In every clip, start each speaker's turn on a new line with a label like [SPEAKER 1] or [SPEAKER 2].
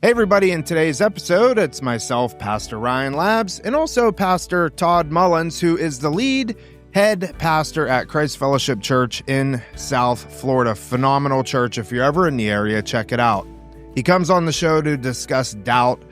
[SPEAKER 1] Hey everybody, in today's episode, it's myself, Pastor Ryan Laabs, and also Pastor Todd Mullins, who is the lead head pastor at Christ Fellowship Church in South Florida. Phenomenal church. If you're ever in the area, check it out. He comes on the show to discuss doubt,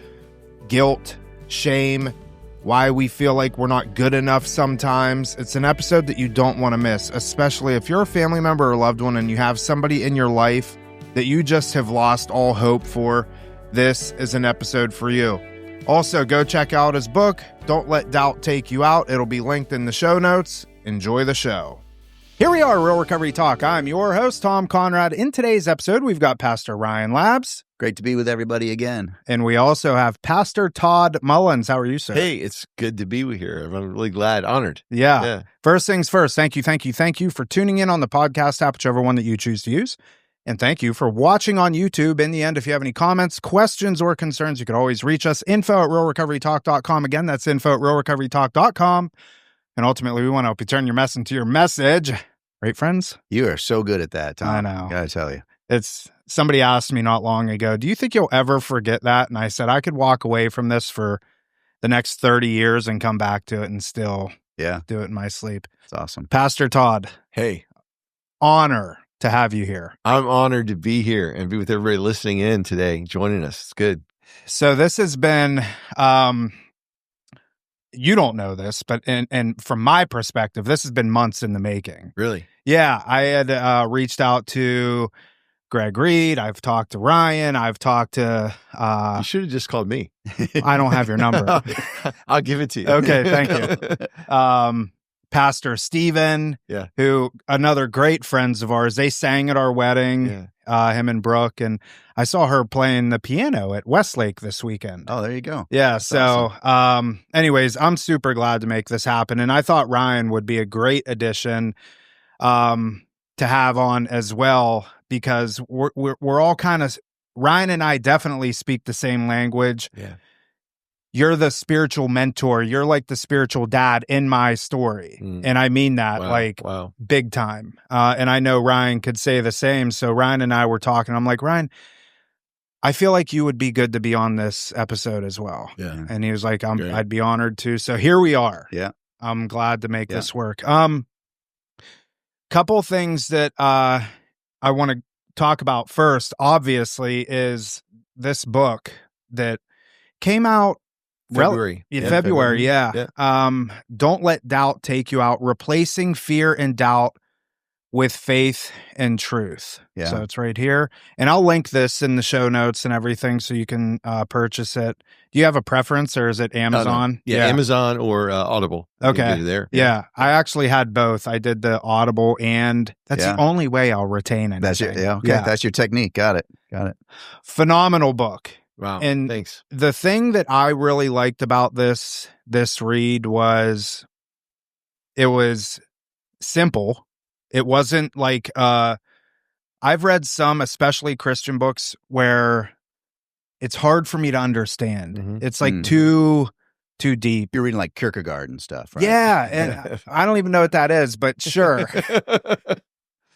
[SPEAKER 1] guilt, shame, why we feel like we're not good enough sometimes. It's an episode that you don't want to miss, especially if you're a family member or loved one and you have somebody in your life that you just have lost all hope for. This is an episode for you. Also, go check out his book, Don't Let Doubt Take You Out. It'll be linked in the show notes. Enjoy the show. Here we are, Real Recovery Talk. I'm your host, Tom Conrad. In today's episode, we've got Pastor Ryan Laabs.
[SPEAKER 2] Great to be with everybody again.
[SPEAKER 1] And we also have Pastor Todd Mullins. How are you, sir?
[SPEAKER 3] Hey, it's good to be here. I'm really glad, honored.
[SPEAKER 1] Yeah. First things first, thank you for tuning in on the podcast app, whichever one that you choose to use. And thank you for watching on YouTube. In the end, if you have any comments, questions, or concerns, you can always reach us. info@realrecoverytalk.com. Again, that's info@realrecoverytalk.com. And ultimately, we want to help you turn your mess into your message. Right, friends?
[SPEAKER 2] You are so good at that, Tom.
[SPEAKER 1] I know.
[SPEAKER 2] Gotta tell you.
[SPEAKER 1] Somebody asked me not long ago, do you think you'll ever forget that? And I said, I could walk away from this for the next 30 years and come back to it and still do it in my sleep.
[SPEAKER 2] It's awesome.
[SPEAKER 1] Pastor Todd.
[SPEAKER 3] Hey.
[SPEAKER 1] Honor to have you here.
[SPEAKER 3] I'm honored to be here and be with everybody listening in today, joining us. It's good.
[SPEAKER 1] So this has been, you don't know this, but and from my perspective, this has been months in the making.
[SPEAKER 3] Really?
[SPEAKER 1] Yeah. I had reached out to Greg Reed. I've talked to Ryan. I've talked to...
[SPEAKER 3] you should have just called me.
[SPEAKER 1] I don't have your number.
[SPEAKER 3] I'll give it to you.
[SPEAKER 1] Okay, thank you. Pastor Stephen, who another great friends of ours, they sang at our wedding, him and Brooke, and I saw her playing the piano at Westlake this weekend.
[SPEAKER 2] Oh, there you go.
[SPEAKER 1] Yeah.
[SPEAKER 2] That's
[SPEAKER 1] so,
[SPEAKER 2] awesome.
[SPEAKER 1] Anyways, I'm super glad to make this happen. And I thought Ryan would be a great addition to have on as well, because we're all kind of, Ryan and I definitely speak the same language.
[SPEAKER 3] Yeah.
[SPEAKER 1] You're the spiritual mentor. You're like the spiritual dad in my story. And I mean that big time. And I know Ryan could say the same. So Ryan and I were talking. I'm like, Ryan, I feel like you would be good to be on this episode as well.
[SPEAKER 3] Yeah.
[SPEAKER 1] And he was like, I'd be honored to. So here we are.
[SPEAKER 2] Yeah.
[SPEAKER 1] I'm glad to make this work. Couple things that I want to talk about first, obviously, is this book that came out
[SPEAKER 3] February.
[SPEAKER 1] February. Don't Let Doubt Take You Out, Replacing Fear and Doubt with Faith and Truth.
[SPEAKER 2] Yeah.
[SPEAKER 1] So it's right here. And I'll link this in the show notes and everything so you can purchase it. Do you have a preference, or is it Amazon?
[SPEAKER 3] Yeah, Amazon or Audible.
[SPEAKER 1] Okay.
[SPEAKER 3] Get it there.
[SPEAKER 1] Yeah. I actually had both. I did the Audible, and that's the only way I'll retain anything.
[SPEAKER 2] That's your technique. Got it.
[SPEAKER 1] Phenomenal book.
[SPEAKER 3] Wow.
[SPEAKER 1] And
[SPEAKER 3] thanks.
[SPEAKER 1] The thing that I really liked about this read was it was simple. It wasn't like I've read some, especially Christian books, where it's hard for me to understand. Mm-hmm. It's like too deep.
[SPEAKER 2] You're reading like Kierkegaard and stuff, right?
[SPEAKER 1] Yeah, and I don't even know what that is, but sure.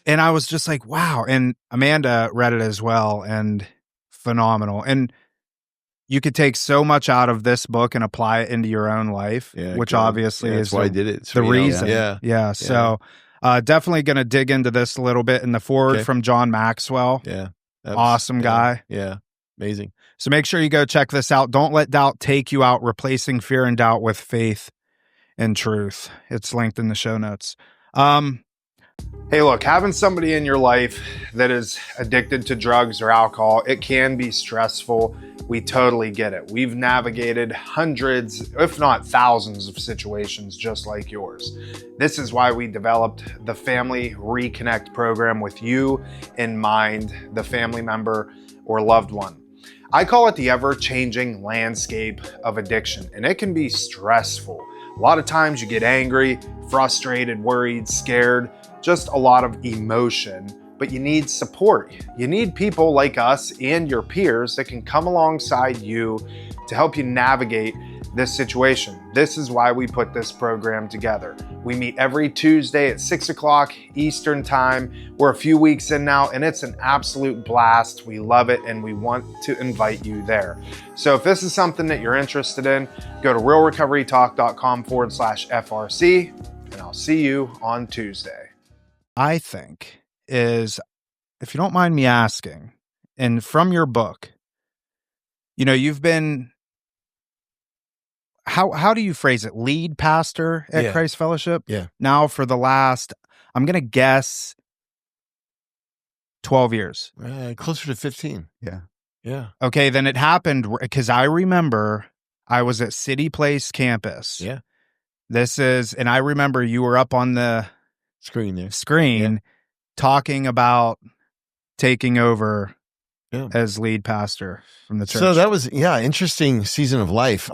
[SPEAKER 1] And I was just like, wow. And Amanda read it as well, and phenomenal. And you could take so much out of this book and apply it into your own life, which obviously is
[SPEAKER 3] why I did it.
[SPEAKER 1] The reason. Yeah. So definitely going to dig into this a little bit in the forward from John Maxwell.
[SPEAKER 3] Yeah.
[SPEAKER 1] Awesome guy.
[SPEAKER 3] Yeah. Amazing.
[SPEAKER 1] So make sure you go check this out. Don't Let Doubt Take You Out, Replacing Fear and Doubt with Faith and Truth. It's linked in the show notes. Hey, look, having somebody in your life that is addicted to drugs or alcohol, it can be stressful. We totally get it. We've navigated hundreds, if not thousands of situations just like yours. This is why we developed the Family Reconnect program with you in mind, the family member or loved one. I call it the ever-changing landscape of addiction, and it can be stressful. A lot of times you get angry, frustrated, worried, scared, just a lot of emotion, but you need support. You need people like us and your peers that can come alongside you to help you navigate this situation. This is why we put this program together. We meet every Tuesday at 6 o'clock Eastern time. We're a few weeks in now, and it's an absolute blast. We love it, and we want to invite you there. So if this is something that you're interested in, go to realrecoverytalk.com/FRC, and I'll see you on Tuesday. I think is, if you don't mind me asking, and from your book, you've been, how do you phrase it? Lead pastor at Christ Fellowship?
[SPEAKER 3] Yeah.
[SPEAKER 1] Now for the last, I'm going to guess 12 years.
[SPEAKER 3] Closer to 15.
[SPEAKER 2] Yeah.
[SPEAKER 3] Yeah.
[SPEAKER 1] Okay, then it happened because I remember I was at City Place campus.
[SPEAKER 3] Yeah.
[SPEAKER 1] And I remember you were up on the
[SPEAKER 3] screen
[SPEAKER 1] talking about taking over as lead pastor from the church.
[SPEAKER 3] So that was, interesting season of life.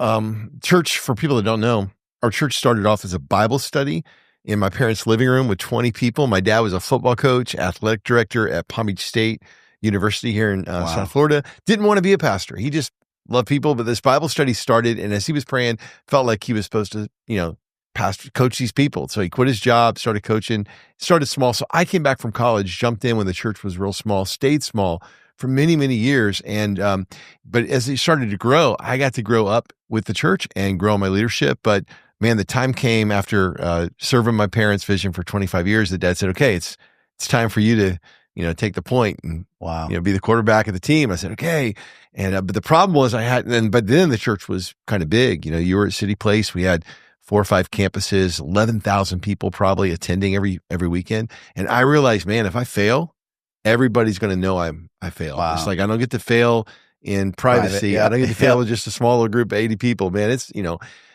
[SPEAKER 3] Church, for people that don't know, our church started off as a Bible study in my parents' living room with 20 people. My dad was a football coach, athletic director at Palm Beach State University here in South Florida. Didn't want to be a pastor. He just loved people, but this Bible study started, and as he was praying, felt like he was supposed to, coach these people. So he quit his job, started coaching, started small. So I came back from college, jumped in when the church was real small, stayed small for many, many years. And, but as it started to grow, I got to grow up with the church and grow my leadership. But man, the time came after serving my parents' vision for 25 years that Dad said, okay, it's time for you to, take the point and, be the quarterback of the team. I said, okay. And, but the problem was but then the church was kind of big. You were at City Place. We had 4 or 5 campuses, 11,000 people probably attending every weekend. And I realized, man, if I fail, everybody's going to know I failed. Wow. It's like, I don't get to fail in privacy. I don't get to fail with just a smaller group of 80 people, man. It's,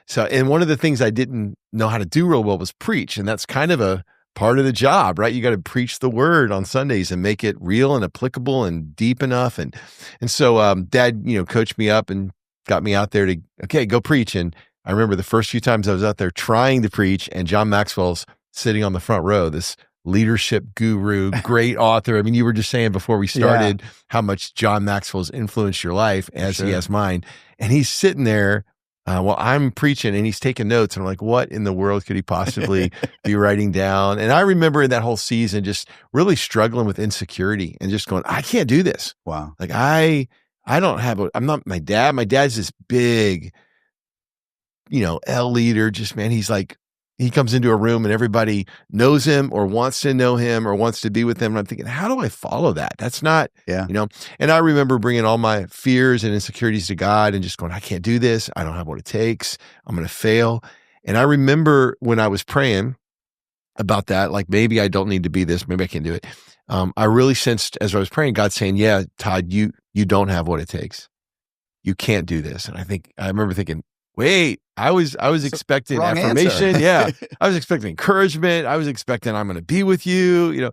[SPEAKER 3] so, and one of the things I didn't know how to do real well was preach. And that's kind of a part of the job, right? You got to preach the word on Sundays and make it real and applicable and deep enough. And so, Dad, coached me up and got me out there to, okay, go preach. And I remember the first few times I was out there trying to preach, and John Maxwell's sitting on the front row, this leadership guru, great author. I mean, you were just saying before we started how much John Maxwell's influenced your life as he has mine. And he's sitting there while I'm preaching, and he's taking notes. And I'm like, what in the world could he possibly be writing down? And I remember in that whole season just really struggling with insecurity and just going, I can't do this.
[SPEAKER 2] Wow.
[SPEAKER 3] Like I'm not my dad. My dad's this big, L leader, just, man, he's like, he comes into a room and everybody knows him or wants to know him or wants to be with him. And I'm thinking, how do I follow that? That's not, and I remember bringing all my fears and insecurities to God and just going, I can't do this. I don't have what it takes. I'm going to fail. And I remember when I was praying about that, like, maybe I don't need to be this. Maybe I can't do it. I really sensed as I was praying, God saying, yeah, Todd, you don't have what it takes. You can't do this. And I remember thinking, wait, I was expecting affirmation. I was expecting encouragement. I was expecting I'm going to be with you,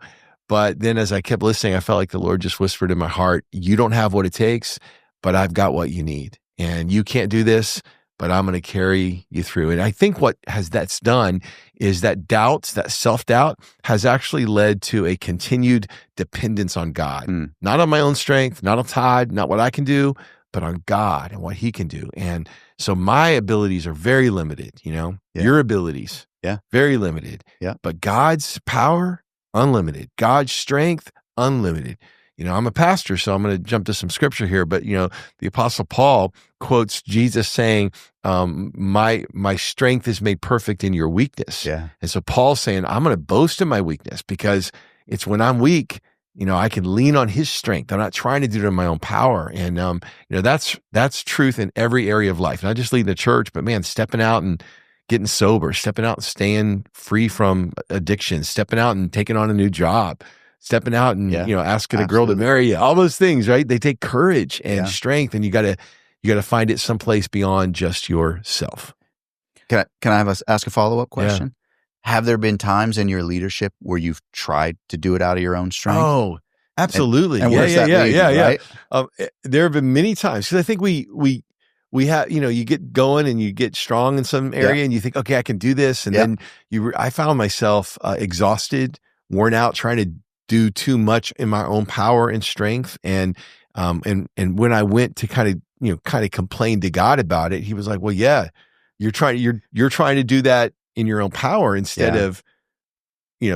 [SPEAKER 3] But then as I kept listening, I felt like the Lord just whispered in my heart, you don't have what it takes, but I've got what you need. And you can't do this, but I'm going to carry you through. And I think what that's done is that that self-doubt has actually led to a continued dependence on God, not on my own strength, not on Todd, not what I can do, but on God and what he can do. And so my abilities are very limited, your abilities, very limited, but God's power, unlimited. God's strength, unlimited. I'm a pastor, so I'm going to jump to some scripture here, but the Apostle Paul quotes Jesus saying, my strength is made perfect in your weakness. Yeah. And so Paul's saying, I'm going to boast in my weakness because it's when I'm weak, I can lean on his strength. I'm not trying to do it in my own power. And, that's truth in every area of life, not just leading the church, but man, stepping out and getting sober, stepping out and staying free from addiction, stepping out and taking on a new job, stepping out and, asking a girl to marry you, all those things, right? They take courage and strength, and you got to find it someplace beyond just yourself.
[SPEAKER 2] Can I ask a follow-up question? Yeah. Have there been times in your leadership where you've tried to do it out of your own strength?
[SPEAKER 3] Oh, absolutely.
[SPEAKER 2] And where's that lead, right?
[SPEAKER 3] There have been many times, because I think we have, you get going and you get strong in some area and you think, okay, I can do this. And then I found myself exhausted, worn out, trying to do too much in my own power and strength. And when I went to kind of kind of complained to God about it, he was like, well, yeah, you're trying to do that in your own power instead of,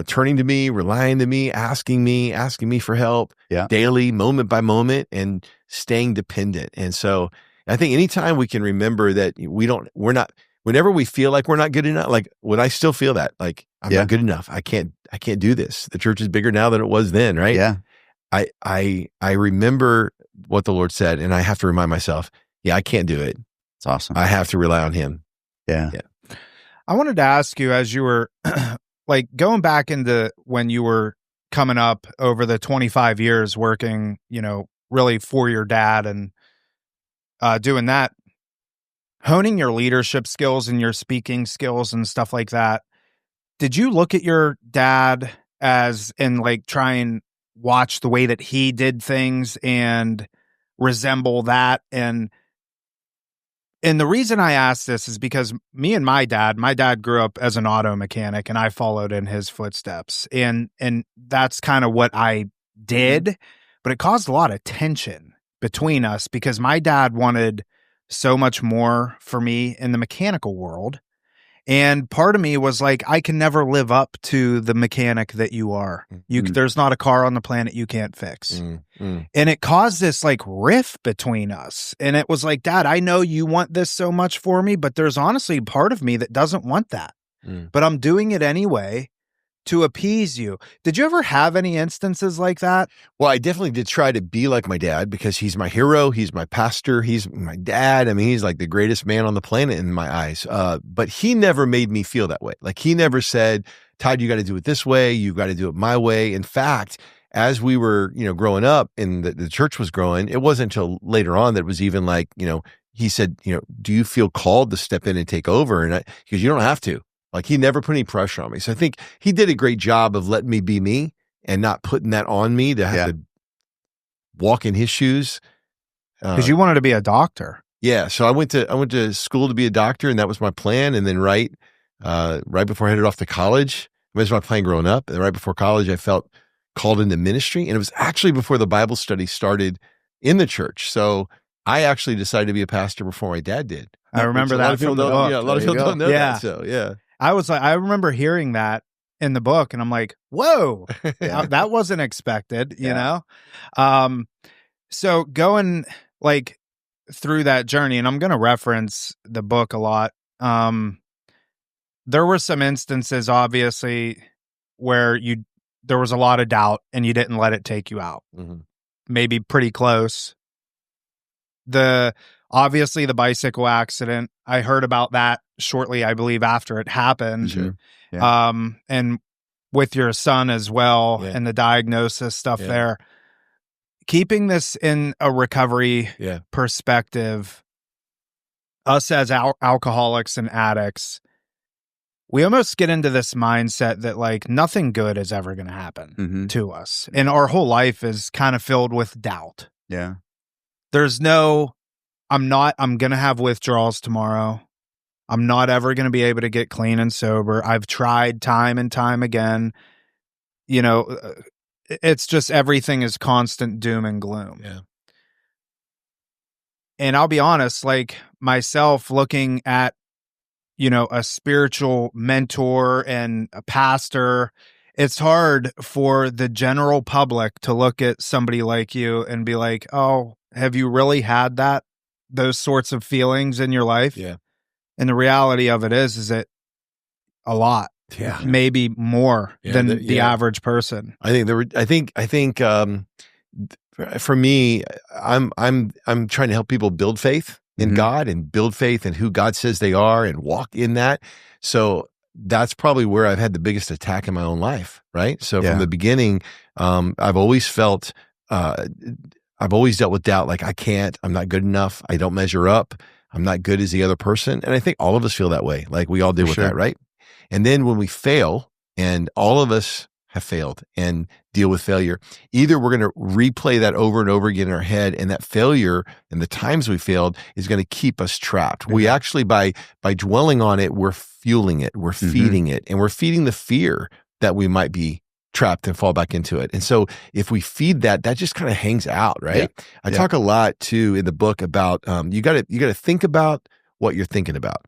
[SPEAKER 3] turning to me, relying to me, asking me for help daily, moment by moment, and staying dependent. And so I think anytime we can remember that whenever we feel like we're not good enough, like when I still feel that, like I'm not good enough, I can't do this. The church is bigger now than it was then, right?
[SPEAKER 2] Yeah.
[SPEAKER 3] I remember what the Lord said, and I have to remind myself, I can't do it.
[SPEAKER 2] It's awesome.
[SPEAKER 3] I have to rely on Him.
[SPEAKER 2] Yeah.
[SPEAKER 1] I wanted to ask you, as you were like going back into when you were coming up over the 25 years working, really for your dad and doing that, honing your leadership skills and your speaking skills and stuff like that. Did you look at your dad as and like try and watch the way that he did things and resemble that? And the reason I ask this is because me and my dad grew up as an auto mechanic, and I followed in his footsteps. And that's kind of what I did, but it caused a lot of tension between us because my dad wanted so much more for me in the mechanical world. And part of me was like, I can never live up to the mechanic that you are. There's not a car on the planet you can't fix. And it caused this like rift between us. And it was like, Dad, I know you want this so much for me, but there's honestly part of me that doesn't want that. But I'm doing it anyway to appease you. Did you ever have any instances like that?
[SPEAKER 3] Well, I definitely did try to be like my dad because he's my hero. He's my pastor. He's my dad. I mean, he's like the greatest man on the planet in my eyes. But he never made me feel that way. Like he never said, Todd, you got to do it this way. You got to do it my way. In fact, as we were, growing up and the church was growing, it wasn't until later on that it was even like, he said, do you feel called to step in and take over? And because you don't have to. Like he never put any pressure on me. So I think he did a great job of letting me be me and not putting that on me to have to walk in his shoes.
[SPEAKER 1] Because you wanted to be a doctor.
[SPEAKER 3] Yeah. So I went to school to be a doctor, and that was my plan. And then right before I headed off to college, that was my plan growing up. And right before college, I felt called into ministry. And it was actually before the Bible study started in the church. So I actually decided to be a pastor before my dad did.
[SPEAKER 1] I remember that.
[SPEAKER 3] A lot of people don't know that. So
[SPEAKER 1] I remember hearing that in the book, and I'm like, whoa, that wasn't expected, you know? So going like through that journey, and I'm going to reference the book a lot. There were some instances, obviously, where there was a lot of doubt and you didn't let it take you out. Maybe pretty close. Obviously the bicycle accident, I heard about that shortly, I believe, after it happened.
[SPEAKER 2] Sure. Yeah.
[SPEAKER 1] And with your son as well, and the diagnosis stuff there. Keeping this in a recovery perspective, us as alcoholics and addicts, we almost get into this mindset that like nothing good is ever going to happen to us. And our whole life is kind of filled with doubt.
[SPEAKER 2] Yeah.
[SPEAKER 1] There's no, I'm going to have withdrawals tomorrow. I'm not ever going to be able to get clean and sober. I've tried time and time again. It's just everything is constant doom and gloom.
[SPEAKER 3] Yeah.
[SPEAKER 1] And I'll be honest, like myself looking at, a spiritual mentor and a pastor, it's hard for the general public to look at somebody like you and be like, oh, have you really had those sorts of feelings in your life?
[SPEAKER 3] Yeah.
[SPEAKER 1] And the reality of it is it a lot, maybe more than the average person.
[SPEAKER 3] I think for me, I'm trying to help people build faith in God and build faith in who God says they are and walk in that. So that's probably where I've had the biggest attack in my own life. Right. So from the beginning, I've always felt, I've always dealt with doubt. Like I'm not good enough. I don't measure up. I'm not good as the other person. And I think all of us feel that way. Like we all deal with that. Right. And then when we fail, and all of us have failed and deal with failure, either we're going to replay that over and over again in our head, and that failure and the times we failed is going to keep us trapped. We actually, by dwelling on it, we're fueling it, we're feeding it, and we're feeding the fear that we might be trapped and fall back into it. And so if we feed that just kind of hangs out, right?
[SPEAKER 2] Yeah.
[SPEAKER 3] I talk a lot too in the book about you got to think about what you're thinking about.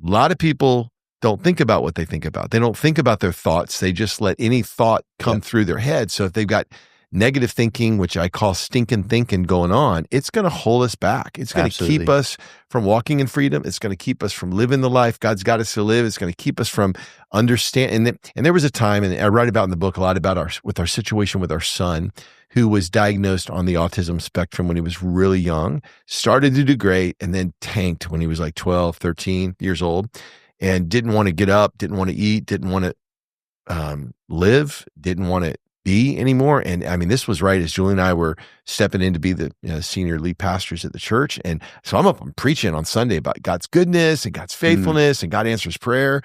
[SPEAKER 3] A lot of people don't think about what they think about. They don't think about their thoughts. They just let any thought come through their head. So if they've got negative thinking, which I call stinking thinking going on, it's going to hold us back. It's going to keep us from walking in freedom. It's going to keep us from living the life God's got us to live. It's going to keep us from understanding. And there was a time, and I write about in the book a lot about our situation with our son, who was diagnosed on the autism spectrum when he was really young, started to do great, and then tanked when he was like 12, 13 years old, and didn't want to get up, didn't want to eat, didn't want to live, didn't want to be anymore. And I mean, this was right as Julie and I were stepping in to be the senior lead pastors at the church. And so I'm preaching on Sunday about God's goodness and God's faithfulness and God answers prayer,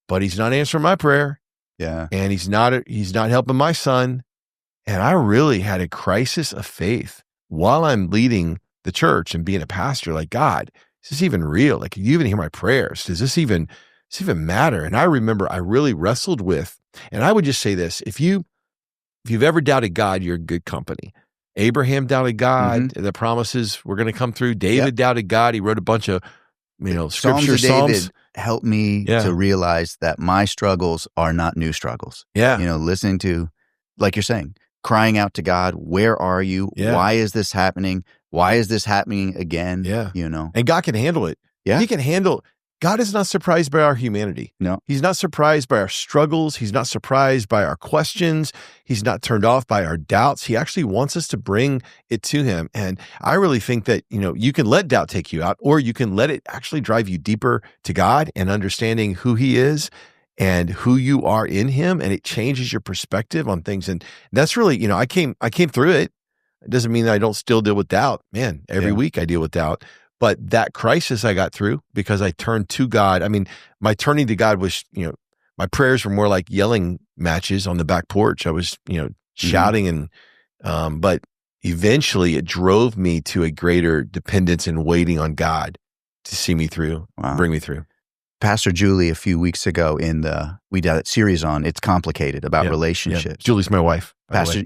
[SPEAKER 3] but he's not answering my prayer.
[SPEAKER 2] Yeah.
[SPEAKER 3] And he's not helping my son. And I really had a crisis of faith while I'm leading the church and being a pastor. Like, God, is this even real? Like, do you even hear my prayers? Does this even matter? And I remember I really wrestled with, and I would just say this, if you've ever doubted God, you're in good company. Abraham doubted God. The promises were going to come through. David doubted God. He wrote a bunch of, scripture Psalms.
[SPEAKER 2] David helped me to realize that my struggles are not new struggles.
[SPEAKER 3] Yeah.
[SPEAKER 2] Listening to, like you're saying, crying out to God, where are you?
[SPEAKER 3] Yeah.
[SPEAKER 2] Why is this happening? Why is this happening again?
[SPEAKER 3] Yeah.
[SPEAKER 2] And
[SPEAKER 3] God can handle it.
[SPEAKER 2] Yeah.
[SPEAKER 3] He can handle. God is not surprised by our humanity.
[SPEAKER 2] No.
[SPEAKER 3] He's not surprised by our struggles. He's not surprised by our questions. He's not turned off by our doubts. He actually wants us to bring it to him. And I really think that, you can let doubt take you out, or you can let it actually drive you deeper to God and understanding who he is and who you are in him. And it changes your perspective on things. And that's really, I came through it. It doesn't mean that I don't still deal with doubt. Man, every week I deal with doubt. But that crisis I got through because I turned to God. I mean, my turning to God was, my prayers were more like yelling matches on the back porch. I was, shouting and, but eventually it drove me to a greater dependence and waiting on God to see me through, bring me through.
[SPEAKER 2] Pastor Julie, a few weeks ago we did that series on It's Complicated about relationships.
[SPEAKER 3] Yeah. Julie's my wife.
[SPEAKER 2] Pastor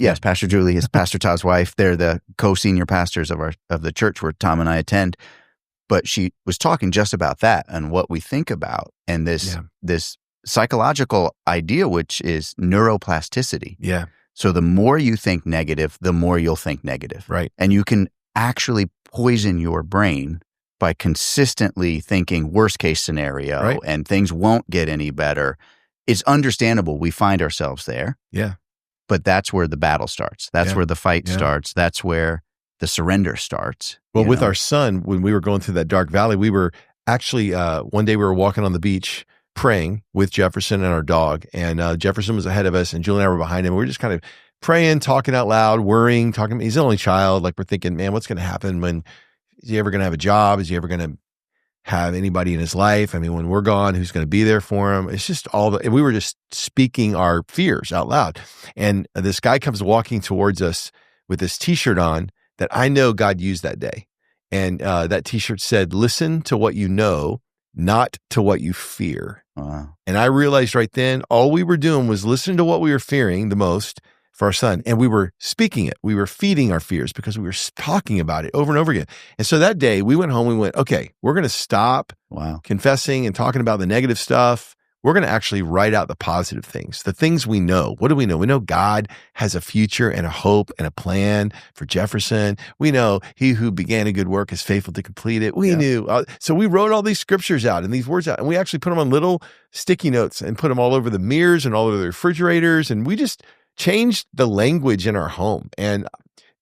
[SPEAKER 2] Julie is Pastor Todd's wife. They're the co-senior pastors of the church where Tom and I attend. But she was talking just about that and what we think about and this psychological idea, which is neuroplasticity.
[SPEAKER 3] Yeah.
[SPEAKER 2] So the more you think negative, the more you'll think negative.
[SPEAKER 3] Right.
[SPEAKER 2] And you can actually poison your brain by consistently thinking worst case scenario and things won't get any better. It's understandable we find ourselves there.
[SPEAKER 3] Yeah.
[SPEAKER 2] But that's where the battle starts. That's where the fight starts. That's where the surrender starts.
[SPEAKER 3] Well, with our son, when we were going through that dark valley, we were actually, one day we were walking on the beach praying with Jefferson and our dog. And Jefferson was ahead of us and Julie and I were behind him. We were just kind of praying, talking out loud, worrying, talking. He's the only child. Like we're thinking, man, what's going to happen when, is he ever going to have a job? Is he ever going to have anybody in his life? I mean, when we're gone, who's going to be there for him? It's just and we were just speaking our fears out loud. And this guy comes walking towards us with this t-shirt on that I know God used that day. And that t-shirt said, listen to what you know, not to what you fear.
[SPEAKER 2] Wow.
[SPEAKER 3] And I realized right then, all we were doing was listening to what we were fearing the most for our son. And we were speaking it. We were feeding our fears because we were talking about it over and over again. And so that day we went home, we went, okay, we're going to stop confessing and talking about the negative stuff. We're going to actually write out the positive things, the things we know. What do we know? We know God has a future and a hope and a plan for Jefferson. We know he who began a good work is faithful to complete it. We knew. So we wrote all these scriptures out and these words out, and we actually put them on little sticky notes and put them all over the mirrors and all over the refrigerators. And we just changed the language in our home. And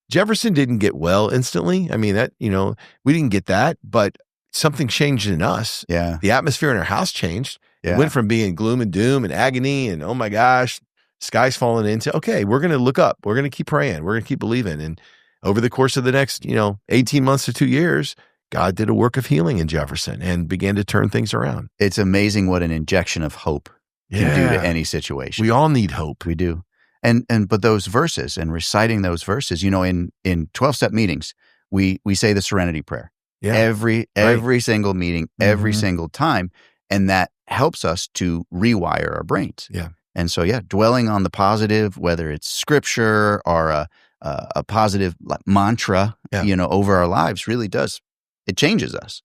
[SPEAKER 3] Jefferson didn't get well instantly. I mean, that, we didn't get that, but something changed in us.
[SPEAKER 2] Yeah.
[SPEAKER 3] The atmosphere in our house changed.
[SPEAKER 2] Yeah.
[SPEAKER 3] It went from being gloom and doom and agony and, oh my gosh, sky's falling into, okay, we're going to look up. We're going to keep praying. We're going to keep believing. And over the course of the next, 18 months to 2 years, God did a work of healing in Jefferson and began to turn things around.
[SPEAKER 2] It's amazing what an injection of hope can do to any situation.
[SPEAKER 3] We all need hope.
[SPEAKER 2] We do. But those verses and reciting those verses, in 12-step meetings, we say the serenity prayer.
[SPEAKER 3] Yeah.
[SPEAKER 2] Every single meeting, every single time. And that helps us to rewire our brains.
[SPEAKER 3] Yeah.
[SPEAKER 2] And so, yeah, dwelling on the positive, whether it's scripture or a positive mantra, over our lives really does. It changes us,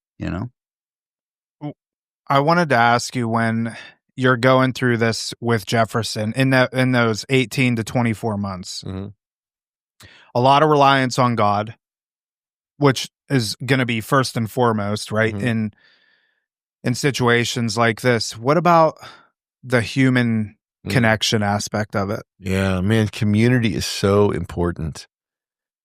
[SPEAKER 1] I wanted to ask you, when you're going through this with Jefferson in those 18 to 24 months, a lot of reliance on God, which is going to be first and foremost, right? In situations like this, what about the human connection aspect of it?
[SPEAKER 3] Yeah, man, community is so important.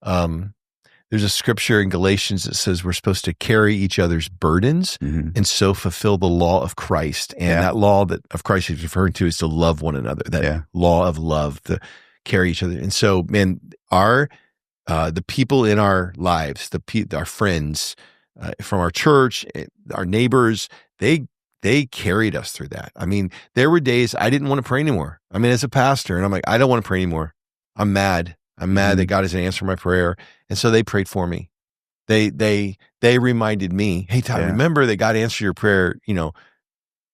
[SPEAKER 3] There's a scripture in Galatians that says we're supposed to carry each other's burdens and so fulfill the law of Christ. And that law of Christ he's referring to is to love one another, that law of love, to carry each other. And so, man, the people in our lives, our friends from our church, our neighbors, they carried us through that. I mean, there were days I didn't want to pray anymore. I mean, as a pastor, and I'm like, I don't want to pray anymore. I'm mad. I'm mad that God hasn't answered my prayer. And so they prayed for me. They reminded me, hey, Todd, remember that God answered your prayer,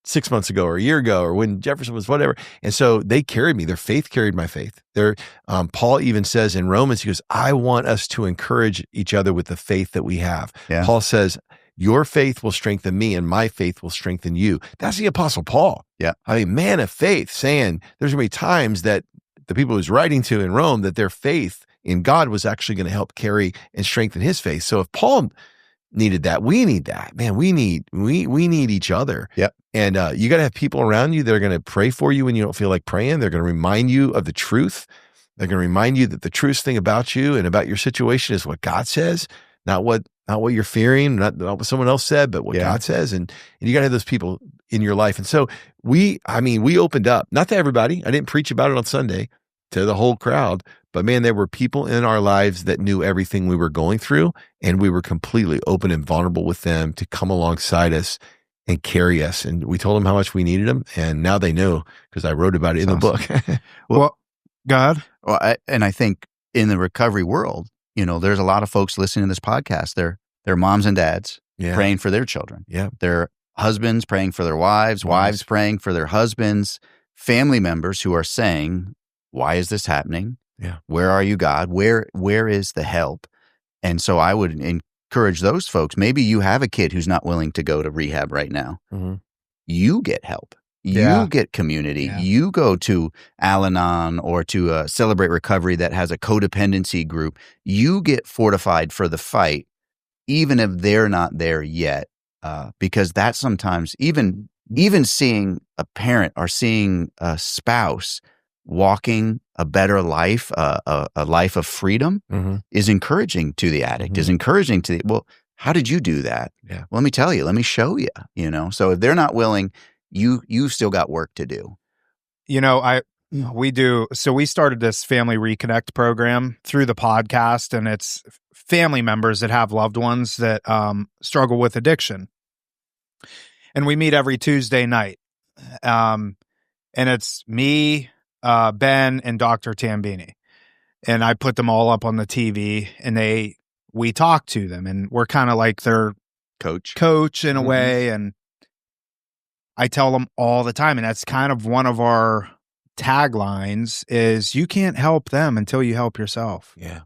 [SPEAKER 3] 6 months ago or a year ago, or when Jefferson was whatever. And so they carried me. Their faith carried my faith. Paul even says in Romans, he goes, I want us to encourage each other with the faith that we have. Yeah. Paul says, your faith will strengthen me and my faith will strengthen you. That's the Apostle Paul.
[SPEAKER 2] Yeah.
[SPEAKER 3] I mean, man of faith, saying there's going to be times that the people he was writing to in Rome, that their faith in God was actually going to help carry and strengthen his faith. So if Paul needed that, we need that, man. We need each other.
[SPEAKER 2] Yep.
[SPEAKER 3] And you got to have people around you that are going to pray for you when you don't feel like praying. They're going to remind you of the truth. They're going to remind you that the truest thing about you and about your situation is what God says, not what you're fearing, not what someone else said, but what God says. And you got to have those people in your life. And so we opened up, not to everybody. I didn't preach about it on Sunday to the whole crowd, but man, there were people in our lives that knew everything we were going through, and we were completely open and vulnerable with them to come alongside us and carry us. And we told them how much we needed them, and now they know because I wrote about it in the book.
[SPEAKER 1] Well, God.
[SPEAKER 2] Well, I think in the recovery world, there's a lot of folks listening to this podcast. They're moms and dads praying for their children.
[SPEAKER 3] Yeah.
[SPEAKER 2] Their husbands praying for their wives praying for their husbands, family members who are saying, why is this happening?
[SPEAKER 3] Yeah.
[SPEAKER 2] Where are you, God? Where is the help? And so I would encourage those folks. Maybe you have a kid who's not willing to go to rehab right now. You get help. You get community. Yeah. You go to Al-Anon or to Celebrate Recovery that has a codependency group. You get fortified for the fight, even if they're not there yet, because that's sometimes even seeing a parent or seeing a spouse walking a better life, a life of freedom, is encouraging to the addict, is encouraging to well, how did you do that?
[SPEAKER 3] Yeah.
[SPEAKER 2] Well, let me tell you, let me show you, So if they're not willing, you've still got work to do.
[SPEAKER 1] We do. So we started this Family Reconnect program through the podcast, and it's family members that have loved ones that struggle with addiction. And we meet every Tuesday night. And it's me, Ben, and Dr. Tambini. And I put them all up on the TV, and we talk to them, and we're kind of like their coach in a way. And I tell them all the time, and that's kind of one of our taglines is you can't help them until you help yourself.
[SPEAKER 3] Yeah.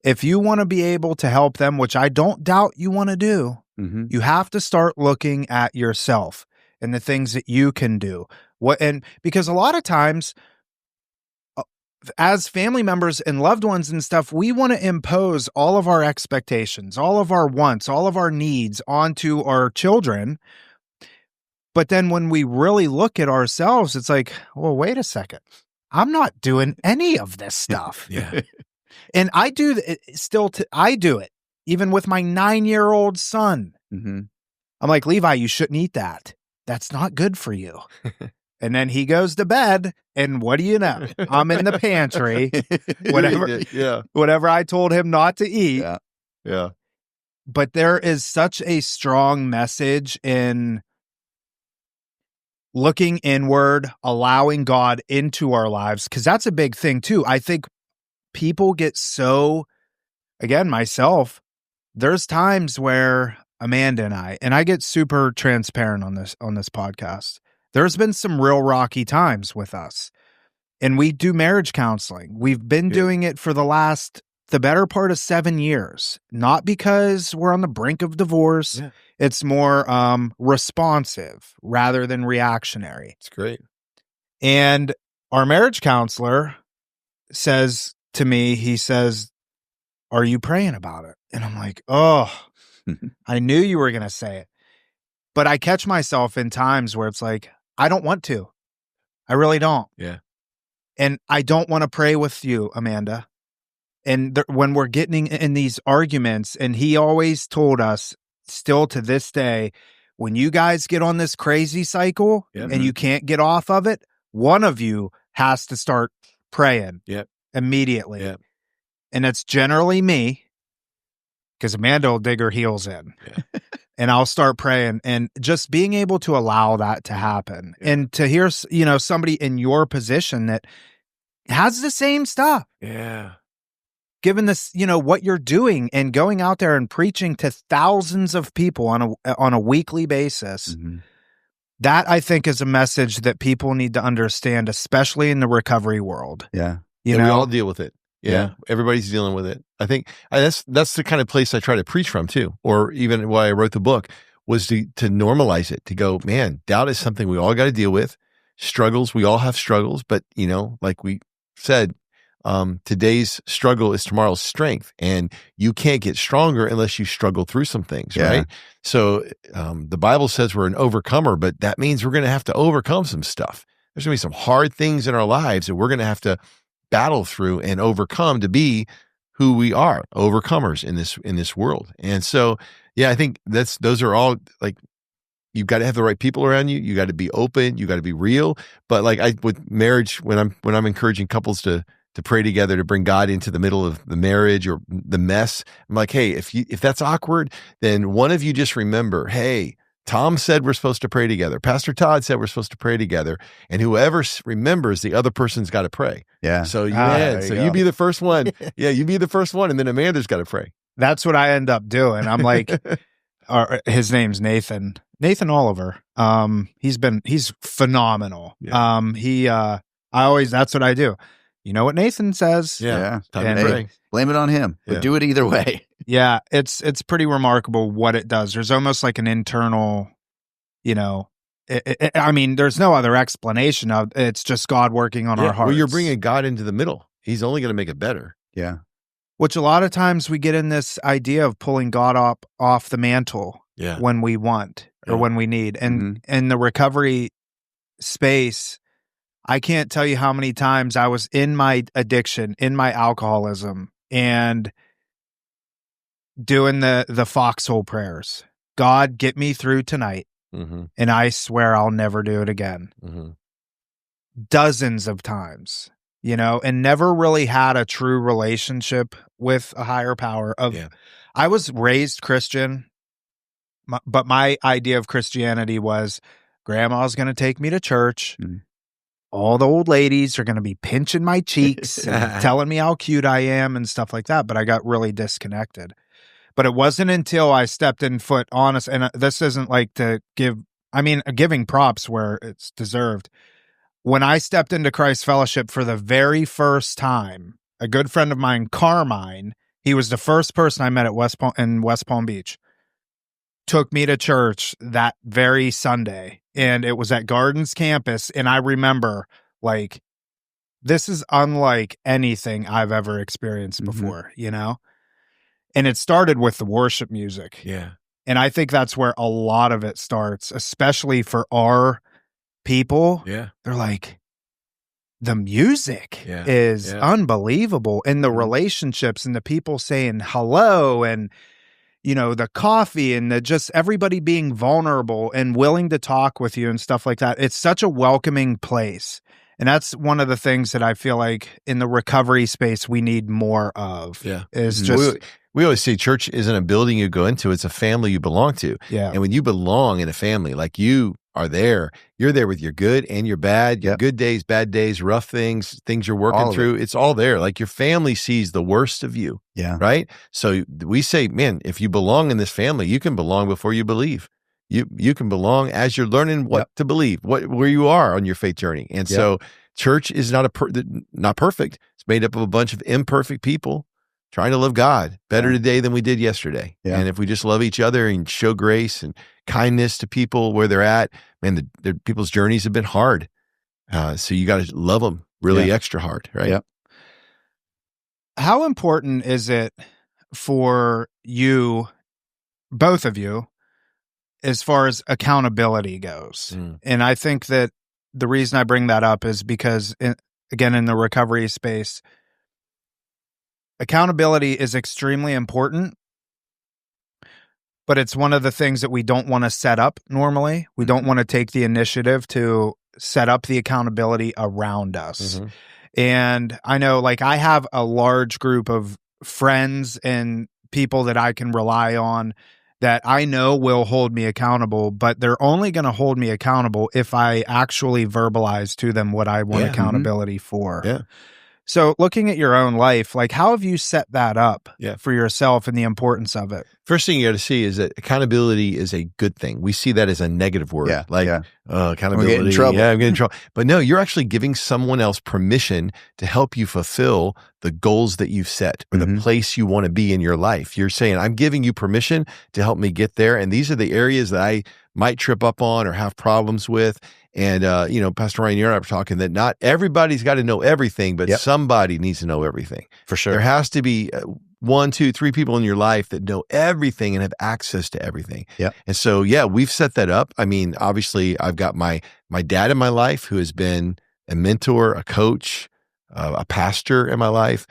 [SPEAKER 1] If you want to be able to help them, which I don't doubt you want to do, you have to start looking at yourself and the things that you can do. Because a lot of times as family members and loved ones and stuff, we want to impose all of our expectations, all of our wants, all of our needs onto our children. But then when we really look at ourselves, it's like, well, wait a second. I'm not doing any of this stuff.
[SPEAKER 3] Yeah.
[SPEAKER 1] And I do I do it even with my 9-year-old son. I'm like, Levi, you shouldn't eat that. That's not good for you. And then he goes to bed, and what do you know? I'm in the pantry, whatever I told him not to eat.
[SPEAKER 3] Yeah.
[SPEAKER 1] But there is such a strong message in looking inward, allowing God into our lives, because that's a big thing too. I think people get so, again, myself, there's times where Amanda and I get super transparent on this podcast. There's been some real rocky times with us And we do marriage counseling. We've been doing it for the better part of 7 years, not because we're on the brink of divorce.
[SPEAKER 3] Yeah.
[SPEAKER 1] It's more responsive rather than reactionary.
[SPEAKER 3] It's great.
[SPEAKER 1] And our marriage counselor says to me, he says, "Are you praying about it?" And I'm like, oh, I knew you were going to say it. But I catch myself in times where it's like, I don't want to. I really don't.
[SPEAKER 3] Yeah.
[SPEAKER 1] And I don't want to pray with you, Amanda. And when we're getting in these arguments, and he always told us, still to this day, when you guys get on this crazy cycle and you can't get off of it, one of you has to start praying immediately.
[SPEAKER 3] Yep.
[SPEAKER 1] And it's generally me, because Amanda will dig her heels in. Yeah. And I'll start praying, and just being able to allow that to happen and to hear, somebody in your position that has the same stuff.
[SPEAKER 3] Yeah.
[SPEAKER 1] Given this, what you're doing and going out there and preaching to thousands of people on a weekly basis, that I think is a message that people need to understand, especially in the recovery world.
[SPEAKER 2] Yeah.
[SPEAKER 1] We
[SPEAKER 3] all deal with it. Yeah. Everybody's dealing with it. I think that's the kind of place I try to preach from too, or even why I wrote the book, was to normalize it, to go, man, doubt is something we all got to deal with. Struggles, we all have struggles, but like we said, today's struggle is tomorrow's strength, and you can't get stronger unless you struggle through some things, right? So the Bible says we're an overcomer, but that means we're going to have to overcome some stuff. There's going to be some hard things in our lives that we're going to have to battle through and overcome to be who we are, overcomers in this world. And so, I think those are all, like, you've got to have the right people around you. You got to be open. You got to be real. But with marriage, when I'm encouraging couples to pray together, to bring God into the middle of the marriage or the mess, I'm like, hey, if that's awkward, then one of you just remember, hey, Tom said we're supposed to pray together. Pastor Todd said we're supposed to pray together. And whoever remembers, the other person's got to pray. Yeah. So you be the first one. Yeah, you be the first one. And then Amanda's got to pray.
[SPEAKER 1] That's what I end up doing. I'm like, his name's Nathan Oliver. He's phenomenal. Yeah. That's what I do. You know what Nathan says?
[SPEAKER 2] Yeah. Time to pray. Blame it on him, but do it either way.
[SPEAKER 1] Yeah, it's pretty remarkable what it does. There's almost like an internal, I mean, there's no other explanation of it. It's just God working on our hearts.
[SPEAKER 3] Well, you're bringing God into the middle. He's only going to make it better.
[SPEAKER 2] Yeah.
[SPEAKER 1] Which a lot of times we get in this idea of pulling God off the mantle when we want or when we need. And in the recovery space, I can't tell you how many times I was in my addiction, in my alcoholism, and doing the foxhole prayers. God, get me through tonight, and I swear I'll never do it again. Dozens of times, and never really had a true relationship with a higher power. I was raised Christian, but my idea of Christianity was grandma's going to take me to church. All the old ladies are going to be pinching my cheeks and telling me how cute I am and stuff like that. But I got really disconnected. But it wasn't until I stepped in foot honest, and this isn't like giving props where it's deserved. When I stepped into Christ Fellowship for the very first time, a good friend of mine, Carmine, he was the first person I met at West Palm Beach, took me to church that very Sunday, and it was at Gardens campus. And I remember, like, this is unlike anything I've ever experienced before, And it started with the worship music.
[SPEAKER 3] Yeah.
[SPEAKER 1] And I think that's where a lot of it starts, especially for our people.
[SPEAKER 3] Yeah.
[SPEAKER 1] They're like, the music is unbelievable. And the relationships and the people saying hello and, the coffee and just everybody being vulnerable and willing to talk with you and stuff like that. It's such a welcoming place. And that's one of the things that I feel like in the recovery space we need more of.
[SPEAKER 3] Yeah.
[SPEAKER 1] Is just...
[SPEAKER 3] We always say church isn't a building you go into, it's a family you belong to.
[SPEAKER 1] Yeah.
[SPEAKER 3] And when you belong in a family, like you are there, you're there with your good and your bad, your good days, bad days, rough things you're working through. It's all there. Like your family sees the worst of you.
[SPEAKER 2] Yeah.
[SPEAKER 3] Right? So we say, man, if you belong in this family, you can belong before you believe. You can belong as you're learning what to believe, where you are on your faith journey. And so church is not not perfect. It's made up of a bunch of imperfect people trying to love God better today than we did yesterday. Yeah. And if we just love each other and show grace and kindness to people where they're at, man, people's journeys have been hard. So you got to love them really extra hard, right?
[SPEAKER 1] Yep. How important is it for you, both of you, as far as accountability goes? And I think that the reason I bring that up is because, again, in the recovery space, accountability is extremely important, but it's one of the things that we don't want to set up normally. We don't want to take the initiative to set up the accountability around us. And I know, like, I have a large group of friends and people that I can rely on that I know will hold me accountable, but they're only going to hold me accountable if I actually verbalize to them what I want accountability for.
[SPEAKER 3] Yeah.
[SPEAKER 1] So looking at your own life, like, how have you set that up for yourself and the importance of it?
[SPEAKER 3] First thing you got to see is that accountability is a good thing. We see that as a negative word. Accountability.
[SPEAKER 2] We get in trouble.
[SPEAKER 3] Yeah, I'm getting in trouble. But no, you're actually giving someone else permission to help you fulfill the goals that you've set or the place you want to be in your life. You're saying, I'm giving you permission to help me get there. And these are the areas that I might trip up on or have problems with. And, Pastor Ryan, you and I were talking that not everybody's got to know everything, but somebody needs to know everything.
[SPEAKER 2] For sure.
[SPEAKER 3] There has to be 1, 2, 3 people in your life that know everything and have access to everything.
[SPEAKER 2] Yeah.
[SPEAKER 3] And so, we've set that up. I mean, obviously, I've got my dad in my life who has been a mentor, a coach, a pastor in my life.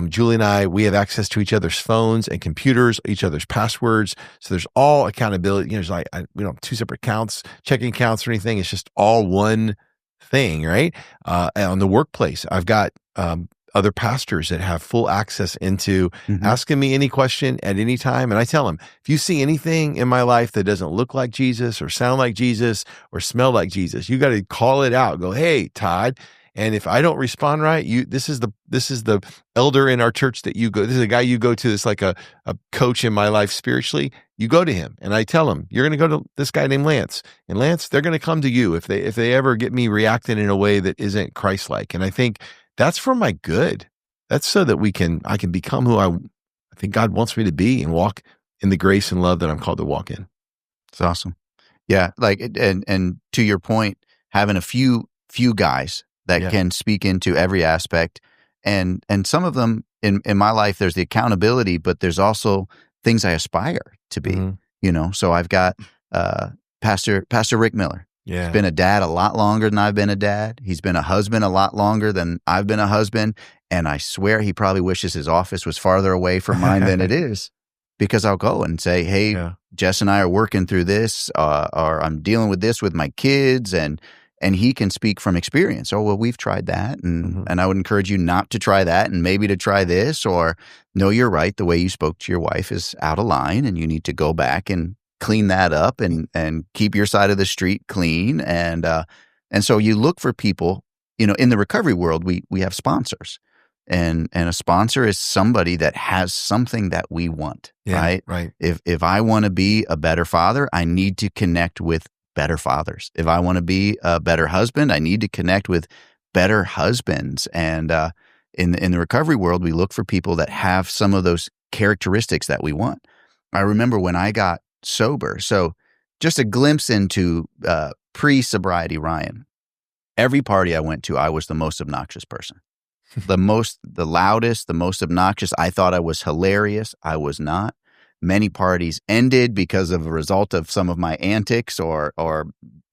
[SPEAKER 3] Julie and I, we have access to each other's phones and computers, each other's passwords. So there's all accountability. There's like, we don't have 2 separate accounts, checking accounts or anything. It's just all one thing, right? And on the workplace, I've got other pastors that have full access into asking me any question at any time. And I tell them, if you see anything in my life that doesn't look like Jesus or sound like Jesus or smell like Jesus, you got to call it out. Go, hey, Todd. And if I don't respond right, this is the elder in our church that you go. This is a guy you go to. That's like a coach in my life spiritually. You go to him, and I tell him, you're going to go to this guy named Lance. And Lance, they're going to come to you if they ever get me reacting in a way that isn't Christ-like. And I think that's for my good. That's so that I can become who I think God wants me to be and walk in the grace and love that I'm called to walk in.
[SPEAKER 2] It's awesome. Yeah, like and to your point, having a few guys that can speak into every aspect. And some of them in my life, there's the accountability, but there's also things I aspire to be, So I've got Pastor Rick Miller.
[SPEAKER 3] Yeah.
[SPEAKER 2] He's been a dad a lot longer than I've been a dad. He's been a husband a lot longer than I've been a husband. And I swear he probably wishes his office was farther away from mine than it is, because I'll go and say, hey, Jess and I are working through this, or I'm dealing with this with my kids, and he can speak from experience. Oh, well, we've tried that, and I would encourage you not to try that and maybe to try this, or no, you're right, the way you spoke to your wife is out of line and you need to go back and clean that up and keep your side of the street clean. And so you look for people, in the recovery world, we have sponsors. And a sponsor is somebody that has something that we want, right?
[SPEAKER 3] Right.
[SPEAKER 2] If I want to be a better father, I need to connect with better fathers. If I want to be a better husband, I need to connect with better husbands. And in the recovery world, we look for people that have some of those characteristics that we want. I remember when I got sober, so just a glimpse into pre-sobriety Ryan. Every party I went to, I was the most obnoxious person. The loudest, the most obnoxious. I thought I was hilarious. I was not. Many parties ended because of a result of some of my antics or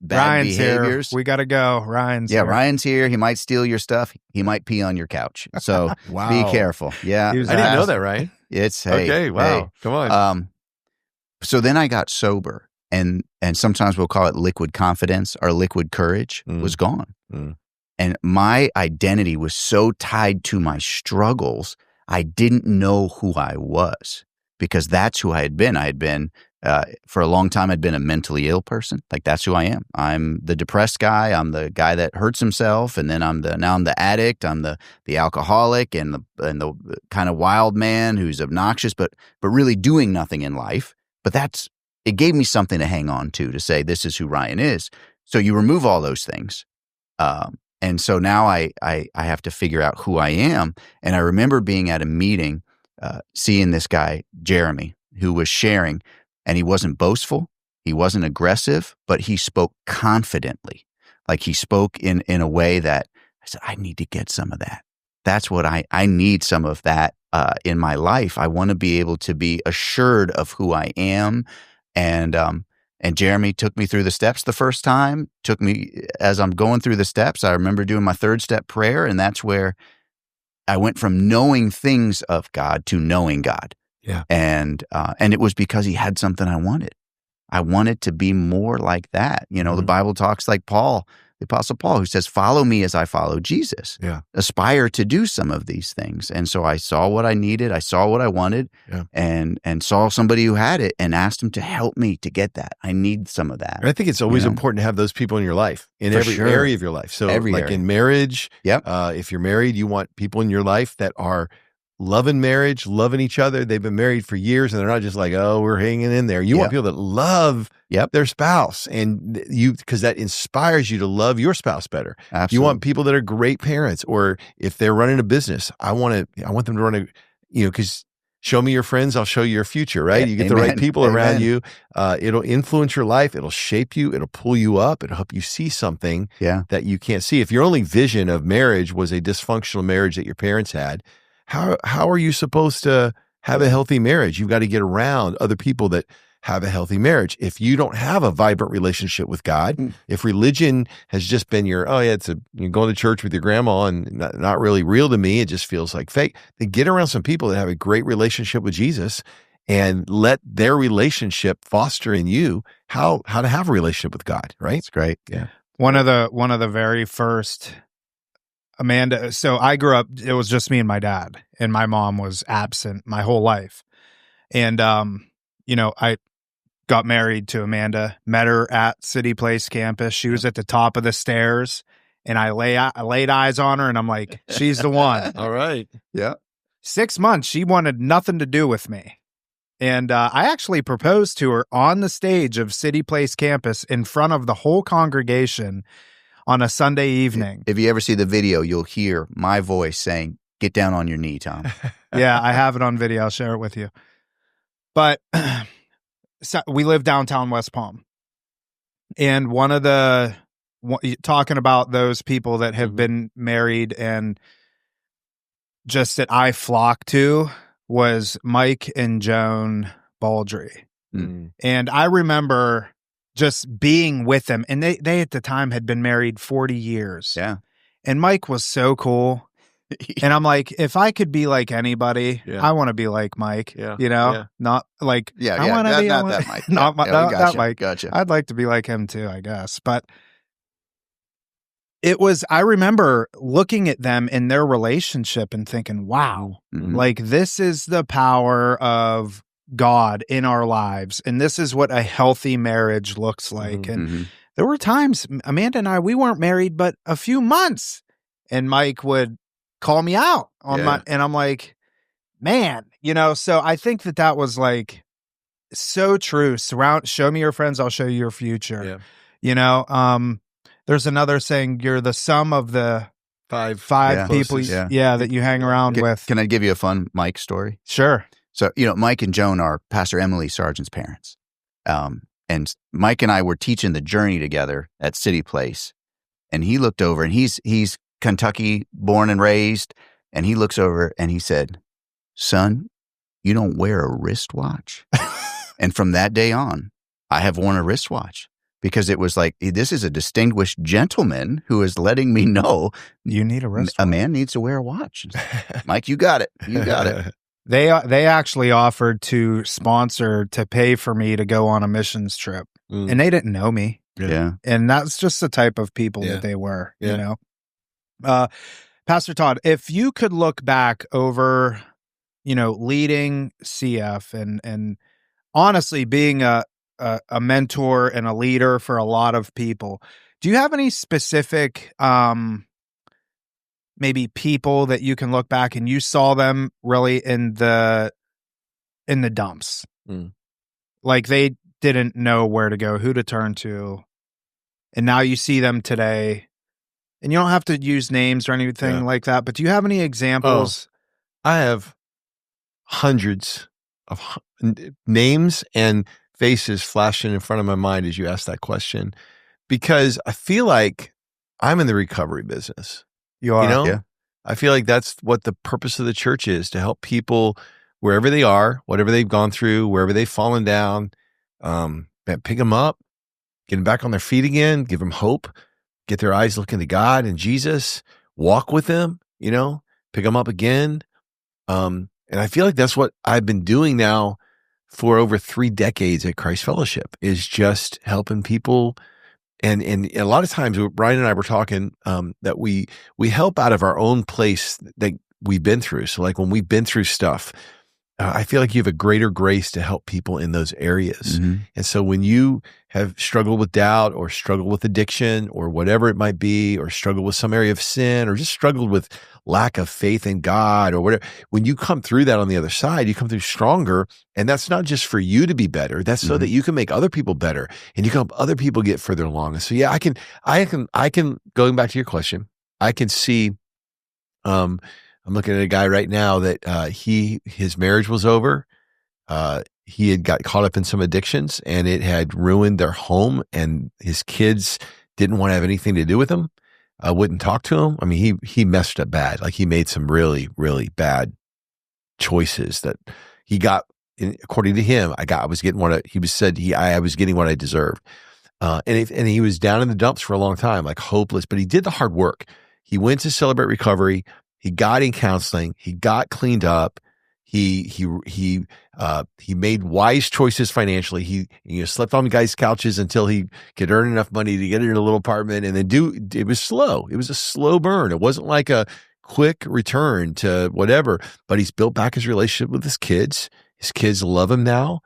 [SPEAKER 2] bad
[SPEAKER 1] Ryan's
[SPEAKER 2] behaviors.
[SPEAKER 1] Here. We got to go. Ryan's here.
[SPEAKER 2] Ryan's here. He might steal your stuff. He might pee on your couch. So be careful. Yeah.
[SPEAKER 3] I didn't know that, Ryan.
[SPEAKER 2] It's,
[SPEAKER 3] okay. Wow.
[SPEAKER 2] Hey.
[SPEAKER 3] Come on.
[SPEAKER 2] So then I got sober, and sometimes we'll call it liquid confidence or liquid courage was gone. And my identity was so tied to my struggles, I didn't know who I was, because that's who I had been. I had been, for a long time, I'd been a mentally ill person. Like, that's who I am. I'm the depressed guy. I'm the guy that hurts himself. And then now I'm the addict. I'm the alcoholic and the kind of wild man who's obnoxious, but really doing nothing in life. But it gave me something to hang on to say, this is who Ryan is. So you remove all those things. And so now I have to figure out who I am. And I remember being at a meeting, seeing this guy, Jeremy, who was sharing, and he wasn't boastful. He wasn't aggressive, but he spoke confidently. Like he spoke in a way that I said, I need to get some of that. That's what I need some of that in my life. I want to be able to be assured of who I am. And Jeremy took me through the steps the first time, took me as I'm going through the steps. I remember doing my 3rd step prayer, and that's where I went from knowing things of God to knowing God.
[SPEAKER 3] Yeah.
[SPEAKER 2] And it was because he had something I wanted. I wanted to be more like that. You know, the Bible talks like Paul, the Apostle Paul, who says, follow me as I follow Jesus.
[SPEAKER 3] Yeah.
[SPEAKER 2] Aspire to do some of these things. And so I saw what I needed. I saw what I wanted,
[SPEAKER 3] Yeah.
[SPEAKER 2] and saw somebody who had it and asked him to help me to get that. I need some of that.
[SPEAKER 3] I think it's always important to have those people in your life, in
[SPEAKER 2] For
[SPEAKER 3] every
[SPEAKER 2] sure.
[SPEAKER 3] area of your life. So
[SPEAKER 2] Every
[SPEAKER 3] like
[SPEAKER 2] area.
[SPEAKER 3] in marriage,
[SPEAKER 2] Yep.
[SPEAKER 3] If you're married, you want people in your life that are loving marriage, loving each other. They've been married for years and they're not just like, oh, we're hanging in there. You want people that love their spouse, and because that inspires you to love your spouse better.
[SPEAKER 2] Absolutely.
[SPEAKER 3] You want people that are great parents, or if they're running a business, I want them to run because show me your friends, I'll show you your future, right? You get the right people around you. It'll influence your life. It'll shape you. It'll pull you up. It'll help you see something that you can't see. If your only vision of marriage was a dysfunctional marriage that your parents had, how are you supposed to have a healthy marriage? You've got to get around other people that have a healthy marriage. If you don't have a vibrant relationship with God, if religion has just been you're going to church with your grandma and not really real to me, it just feels like fake, then get around some people that have a great relationship with Jesus and let their relationship foster in you how to have a relationship with God, right?
[SPEAKER 2] That's great.
[SPEAKER 3] Yeah.
[SPEAKER 1] One of the very first, Amanda, so I grew up, it was just me and my dad, and my mom was absent my whole life. And, I got married to Amanda, met her at City Place campus. She was at the top of the stairs, and I laid eyes on her, and I'm like, she's the one.
[SPEAKER 3] All right.
[SPEAKER 2] Yeah.
[SPEAKER 1] 6 months, she wanted nothing to do with me. And I actually proposed to her on the stage of City Place campus in front of the whole congregation on a Sunday evening.
[SPEAKER 2] If you ever see the video, you'll hear my voice saying, get down on your knee, Tom.
[SPEAKER 1] Yeah, I have it on video. I'll share it with you. But so we live downtown West Palm. And talking about those people that have been married and just that I flock to was Mike and Joan Baldry. And I remember just being with them, and they at the time had been married 40 years.
[SPEAKER 2] Yeah.
[SPEAKER 1] And Mike was so cool. And I'm like, if I could be like anybody, I want to be like Mike.
[SPEAKER 3] Yeah.
[SPEAKER 1] Not like
[SPEAKER 2] I want to
[SPEAKER 1] be
[SPEAKER 2] not that Mike.
[SPEAKER 1] Not that Mike.
[SPEAKER 2] Gotcha.
[SPEAKER 1] I'd like to be like him too, I guess. But I remember looking at them in their relationship and thinking, wow, like this is the power of God in our lives. And this is what a healthy marriage looks like. And there were times, Amanda and I, we weren't married but a few months, and Mike would call me out on and I'm like, man, so I think that was like so true. Show me your friends, I'll show you your future. There's another saying, you're the sum of the five people that you hang around with.
[SPEAKER 2] Can I give you a fun Mike story?
[SPEAKER 1] Sure.
[SPEAKER 2] So, Mike and Joan are Pastor Emily Sargent's parents. And Mike and I were teaching the journey together at City Place. And he looked over, and he's Kentucky born and raised. And he looks over and he said, son, you don't wear a wristwatch. And from that day on, I have worn a wristwatch, because it was like, this is a distinguished gentleman who is letting me know
[SPEAKER 1] you need a wristwatch.
[SPEAKER 2] A man needs to wear a watch. Mike, you got it. You got it.
[SPEAKER 1] They actually offered to pay for me to go on a missions trip, and they didn't know me.
[SPEAKER 2] Yeah.
[SPEAKER 1] And that's just the type of people that they were, Pastor Todd, if you could look back over, leading CF and honestly being a mentor and a leader for a lot of people, do you have any specific, maybe people that you can look back and you saw them really in the dumps, like they didn't know where to go, who to turn to, and now you see them today and you don't have to use names or anything like that, but do you have any examples?
[SPEAKER 3] I have hundreds of names and faces flashing in front of my mind as you ask that question, because I feel like I'm in the recovery business.
[SPEAKER 1] You are.
[SPEAKER 3] You know?
[SPEAKER 2] Yeah.
[SPEAKER 3] I feel like that's what the purpose of the church is, to help people wherever they are, whatever they've gone through, wherever they've fallen down, pick them up, get them back on their feet again, give them hope, get their eyes looking to God and Jesus, walk with them, pick them up again. And I feel like that's what I've been doing now for over 3 decades at Christ Fellowship, is just helping people. And a lot of times, Brian and I were talking that we help out of our own place that we've been through. So like when we've been through stuff, I feel like you have a greater grace to help people in those areas.
[SPEAKER 2] Mm-hmm.
[SPEAKER 3] And so when you have struggled with doubt or struggled with addiction or whatever it might be, or struggled with some area of sin, or just struggled with lack of faith in God or whatever, when you come through that on the other side, you come through stronger. And that's not just for you to be better. That's so that you can make other people better, and you can help other people get further along. And so, yeah, I can, going back to your question, I can see, I'm looking at a guy right now that his marriage was over. He had got caught up in some addictions, and it had ruined their home, and his kids didn't want to have anything to do with him. Wouldn't talk to him. I mean, he messed up bad. Like, he made some really, really bad choices that he got. According to him, I was getting I was getting what I deserved. And he was down in the dumps for a long time, like hopeless, but he did the hard work. He went to Celebrate Recovery. He got in counseling. He got cleaned up. He made wise choices financially. He slept on guys' couches until he could earn enough money to get in a little apartment, and then it was slow. It was a slow burn. It wasn't like a quick return to whatever, but he's built back his relationship with his kids. His kids love him now.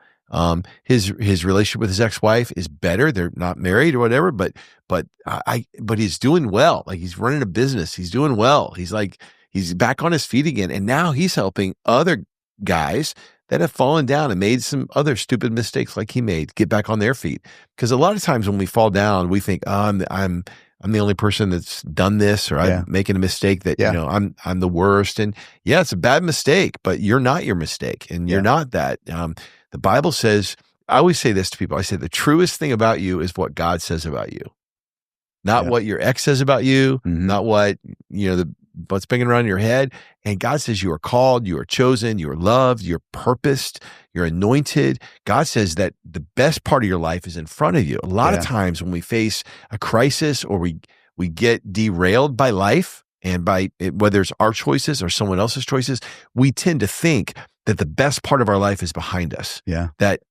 [SPEAKER 3] His relationship with his ex-wife is better. They're not married or whatever, but he's doing well. Like, he's running a business. He's doing well. He's back on his feet again. And now he's helping other guys that have fallen down and made some other stupid mistakes like he made get back on their feet. Because a lot of times when we fall down, we think, oh, I'm the only person that's done this, or I'm making a mistake that, I'm the worst. And yeah, it's a bad mistake, but you're not your mistake, and you're not that. The Bible says, I always say this to people. I say the truest thing about you is what God says about you, not what your ex says about you, not what, what's banging around in your head. And God says you are called, you are chosen, you are loved, you're purposed, you're anointed. God says that the best part of your life is in front of you. A lot of times when we face a crisis, or we get derailed by life, and by whether it's our choices or someone else's choices, we tend to think that the best part of our life is behind us.
[SPEAKER 2] Yeah.
[SPEAKER 3] That,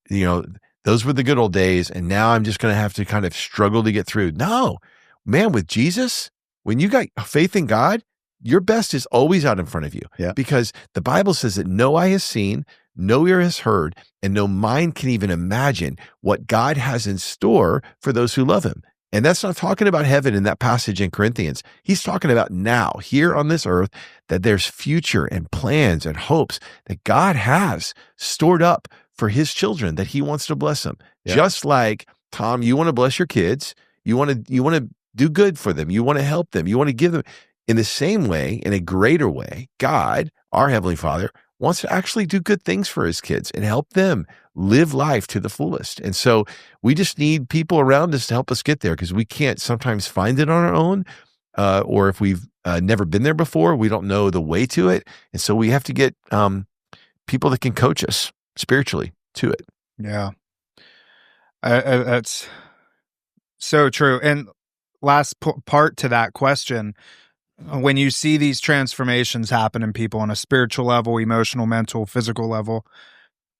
[SPEAKER 3] those were the good old days, and now I'm just going to have to kind of struggle to get through. No, man, with Jesus, when you got faith in God, your best is always out in front of you.
[SPEAKER 2] Yeah.
[SPEAKER 3] Because the Bible says that no eye has seen, no ear has heard, and no mind can even imagine what God has in store for those who love him. And that's not talking about heaven in that passage in Corinthians. He's talking about now, here on this earth, that there's future and plans and hopes that God has stored up for his children, that he wants to bless them. Yeah. Just like, Tom, you want to bless your kids. You want to do good for them. You want to help them. You want to give them. In the same way, in a greater way, God, our Heavenly Father, wants to actually do good things for his kids and help them live life to the fullest. And so we just need people around us to help us get there, because we can't sometimes find it on our own, or if we've never been there before, we don't know the way to it. And so we have to get people that can coach us spiritually to it.
[SPEAKER 1] Yeah. That's so true. And last part to that question, when you see these transformations happen in people on a spiritual level, emotional, mental, physical level,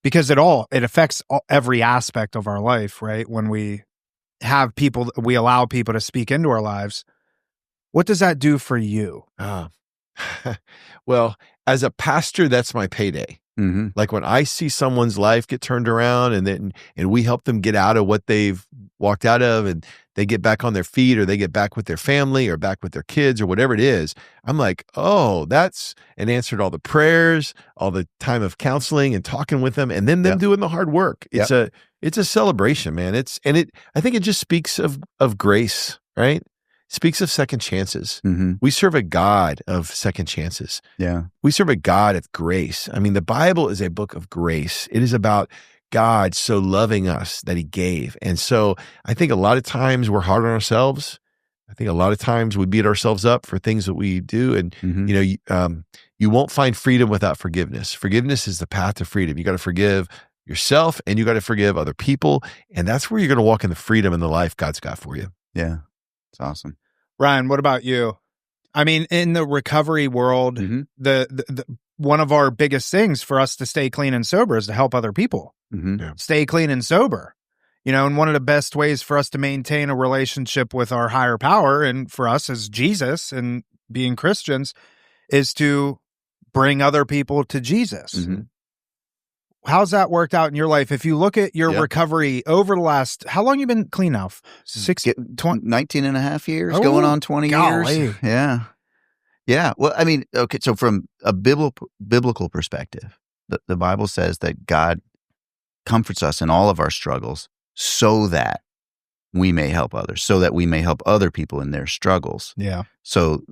[SPEAKER 1] because it affects every aspect of our life, right? When we allow people to speak into our lives, what does that do for you?
[SPEAKER 3] Well, as a pastor, that's my payday. Mm-hmm. Like when I see someone's life get turned around, and we help them get out of what they've walked out of, and they get back on their feet, or they get back with their family, or back with their kids, or whatever it is, I'm like, oh, that's an answer to all the prayers, all the time of counseling and talking with them, and then them doing the hard work. It's a celebration, man. I think it just speaks of grace, right? speaks of second chances.
[SPEAKER 2] Mm-hmm.
[SPEAKER 3] We serve a God of second chances.
[SPEAKER 2] Yeah.
[SPEAKER 3] We serve a God of grace. I mean, the Bible is a book of grace. It is about God so loving us that he gave. And so I think a lot of times we're hard on ourselves. I think a lot of times we beat ourselves up for things that we do. And, you won't find freedom without forgiveness. Forgiveness is the path to freedom. You got to forgive yourself and you got to forgive other people. And that's where you're going to walk in the freedom and the life God's got for you.
[SPEAKER 2] Yeah. It's awesome.
[SPEAKER 1] Ryan, what about you? I mean, in the recovery world, the one of our biggest things for us to stay clean and sober is to help other people. Stay clean and sober. And one of the best ways for us to maintain a relationship with our higher power, and for us as Jesus and being Christians, is to bring other people to Jesus. How's that worked out in your life? If you look at your recovery over the last, how long you been clean now?
[SPEAKER 2] 19 and a half years, going on 20 years. Yeah. Yeah. Well, I mean, okay. So from a biblical perspective, the Bible says that God comforts us in all of our struggles so that we may help others, so that we may help other people in their struggles.
[SPEAKER 1] Yeah.
[SPEAKER 2] So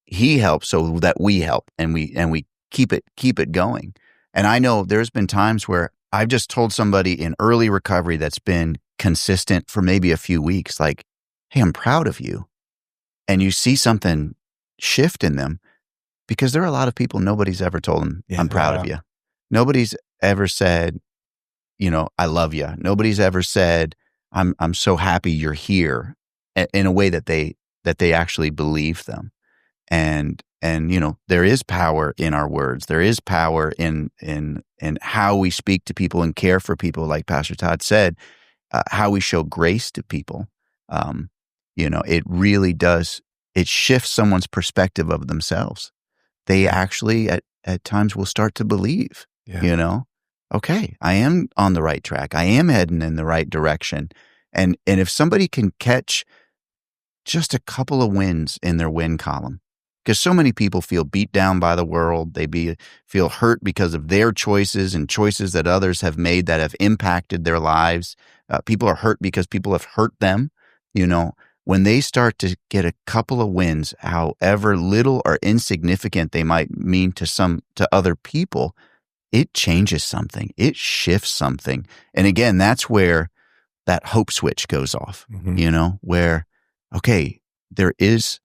[SPEAKER 2] he helps so that we help, and we keep it going. And I know there's been times where I've just told somebody in early recovery that's been consistent for maybe a few weeks, like, hey, I'm proud of you. And you see something shift in them, because there are a lot of people nobody's ever told them, I'm proud of you. Nobody's ever said, I love you. Nobody's ever said, I'm so happy you're here, in a way that they actually believe them. And there is power in our words. There is power in how we speak to people and care for people, like Pastor Todd said, how we show grace to people. It really does. It shifts someone's perspective of themselves. They actually at times will start to believe, okay, I am on the right track. I am heading in the right direction. And if somebody can catch just a couple of wins in their win column, because so many people feel beat down by the world. They feel hurt because of their choices and choices that others have made that have impacted their lives. People are hurt because people have hurt them. When they start to get a couple of wins, however little or insignificant they might mean to other people, it changes something. It shifts something. And again, that's where that hope switch goes off, where, okay, there is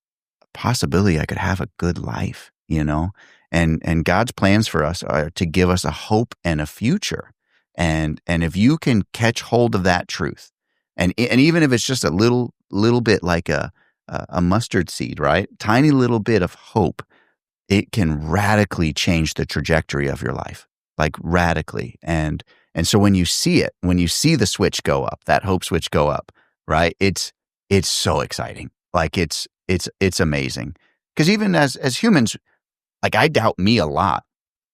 [SPEAKER 2] possibility I could have a good life, and God's plans for us are to give us a hope and a future. And if you can catch hold of that truth, and even if it's just a little bit like a mustard seed, right? Tiny little bit of hope, it can radically change the trajectory of your life, like radically. And so when you see it, when you see the switch go up, that hope switch go up, right? It's so exciting. Like it's amazing. Because even as humans, like, I doubt me a lot,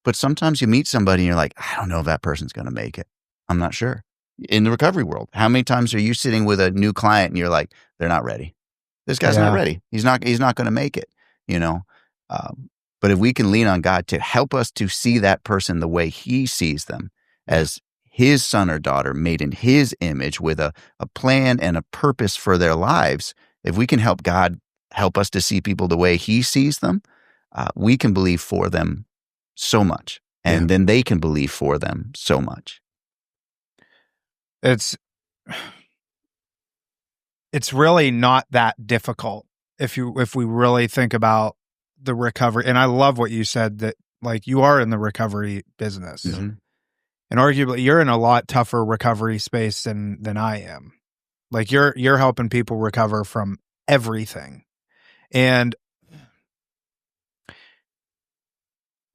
[SPEAKER 2] but sometimes you meet somebody and you're like, I don't know if that person's going to make it. I'm not sure. In the recovery world, how many times are you sitting with a new client and you're like, they're not ready. This guy's not ready. He's not going to make it, but if we can lean on God to help us to see that person the way he sees them, as his son or daughter made in his image with a plan and a purpose for their lives, if we can help God help us to see people the way he sees them, we can believe for them so much. And then they can believe for them so much.
[SPEAKER 1] It's really not that difficult if we really think about the recovery. And I love what you said, that like you are in the recovery business. And arguably you're in a lot tougher recovery space than I am. Like you're helping people recover from everything.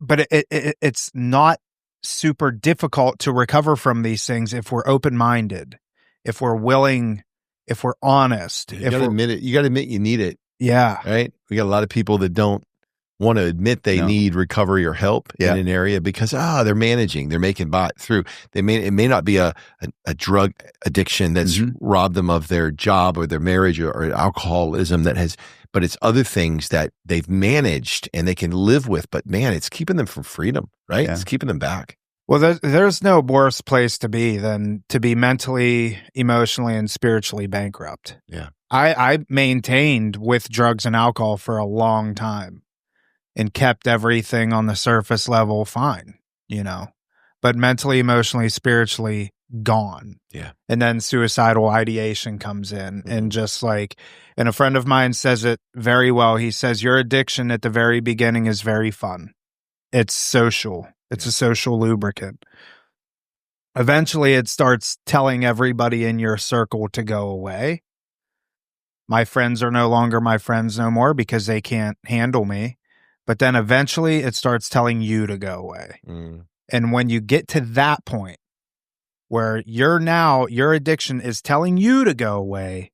[SPEAKER 1] But it's not super difficult to recover from these things if we're open-minded, if we're willing, if we're honest.
[SPEAKER 3] You got to admit it. You got to admit you need it.
[SPEAKER 1] Yeah.
[SPEAKER 3] Right? We got a lot of people that don't want to admit they need recovery or help in an area because they're managing, they're making through. It may not be a drug addiction that's robbed them of their job or their marriage or alcoholism but it's other things that they've managed and they can live with. But man, it's keeping them from freedom, right? Yeah. It's keeping them back.
[SPEAKER 1] Well, there's no worse place to be than to be mentally, emotionally, and spiritually bankrupt.
[SPEAKER 3] Yeah.
[SPEAKER 1] I maintained with drugs and alcohol for a long time and kept everything on the surface level fine, but mentally, emotionally, spiritually gone.
[SPEAKER 3] Yeah.
[SPEAKER 1] And then suicidal ideation comes in and just like, and a friend of mine says it very well. He says, your addiction at the very beginning is very fun. It's social. It's a social lubricant. Eventually it starts telling everybody in your circle to go away. My friends are no longer my friends no more because they can't handle me. But then eventually it starts telling you to go away. And when you get to that point where your addiction is telling you to go away,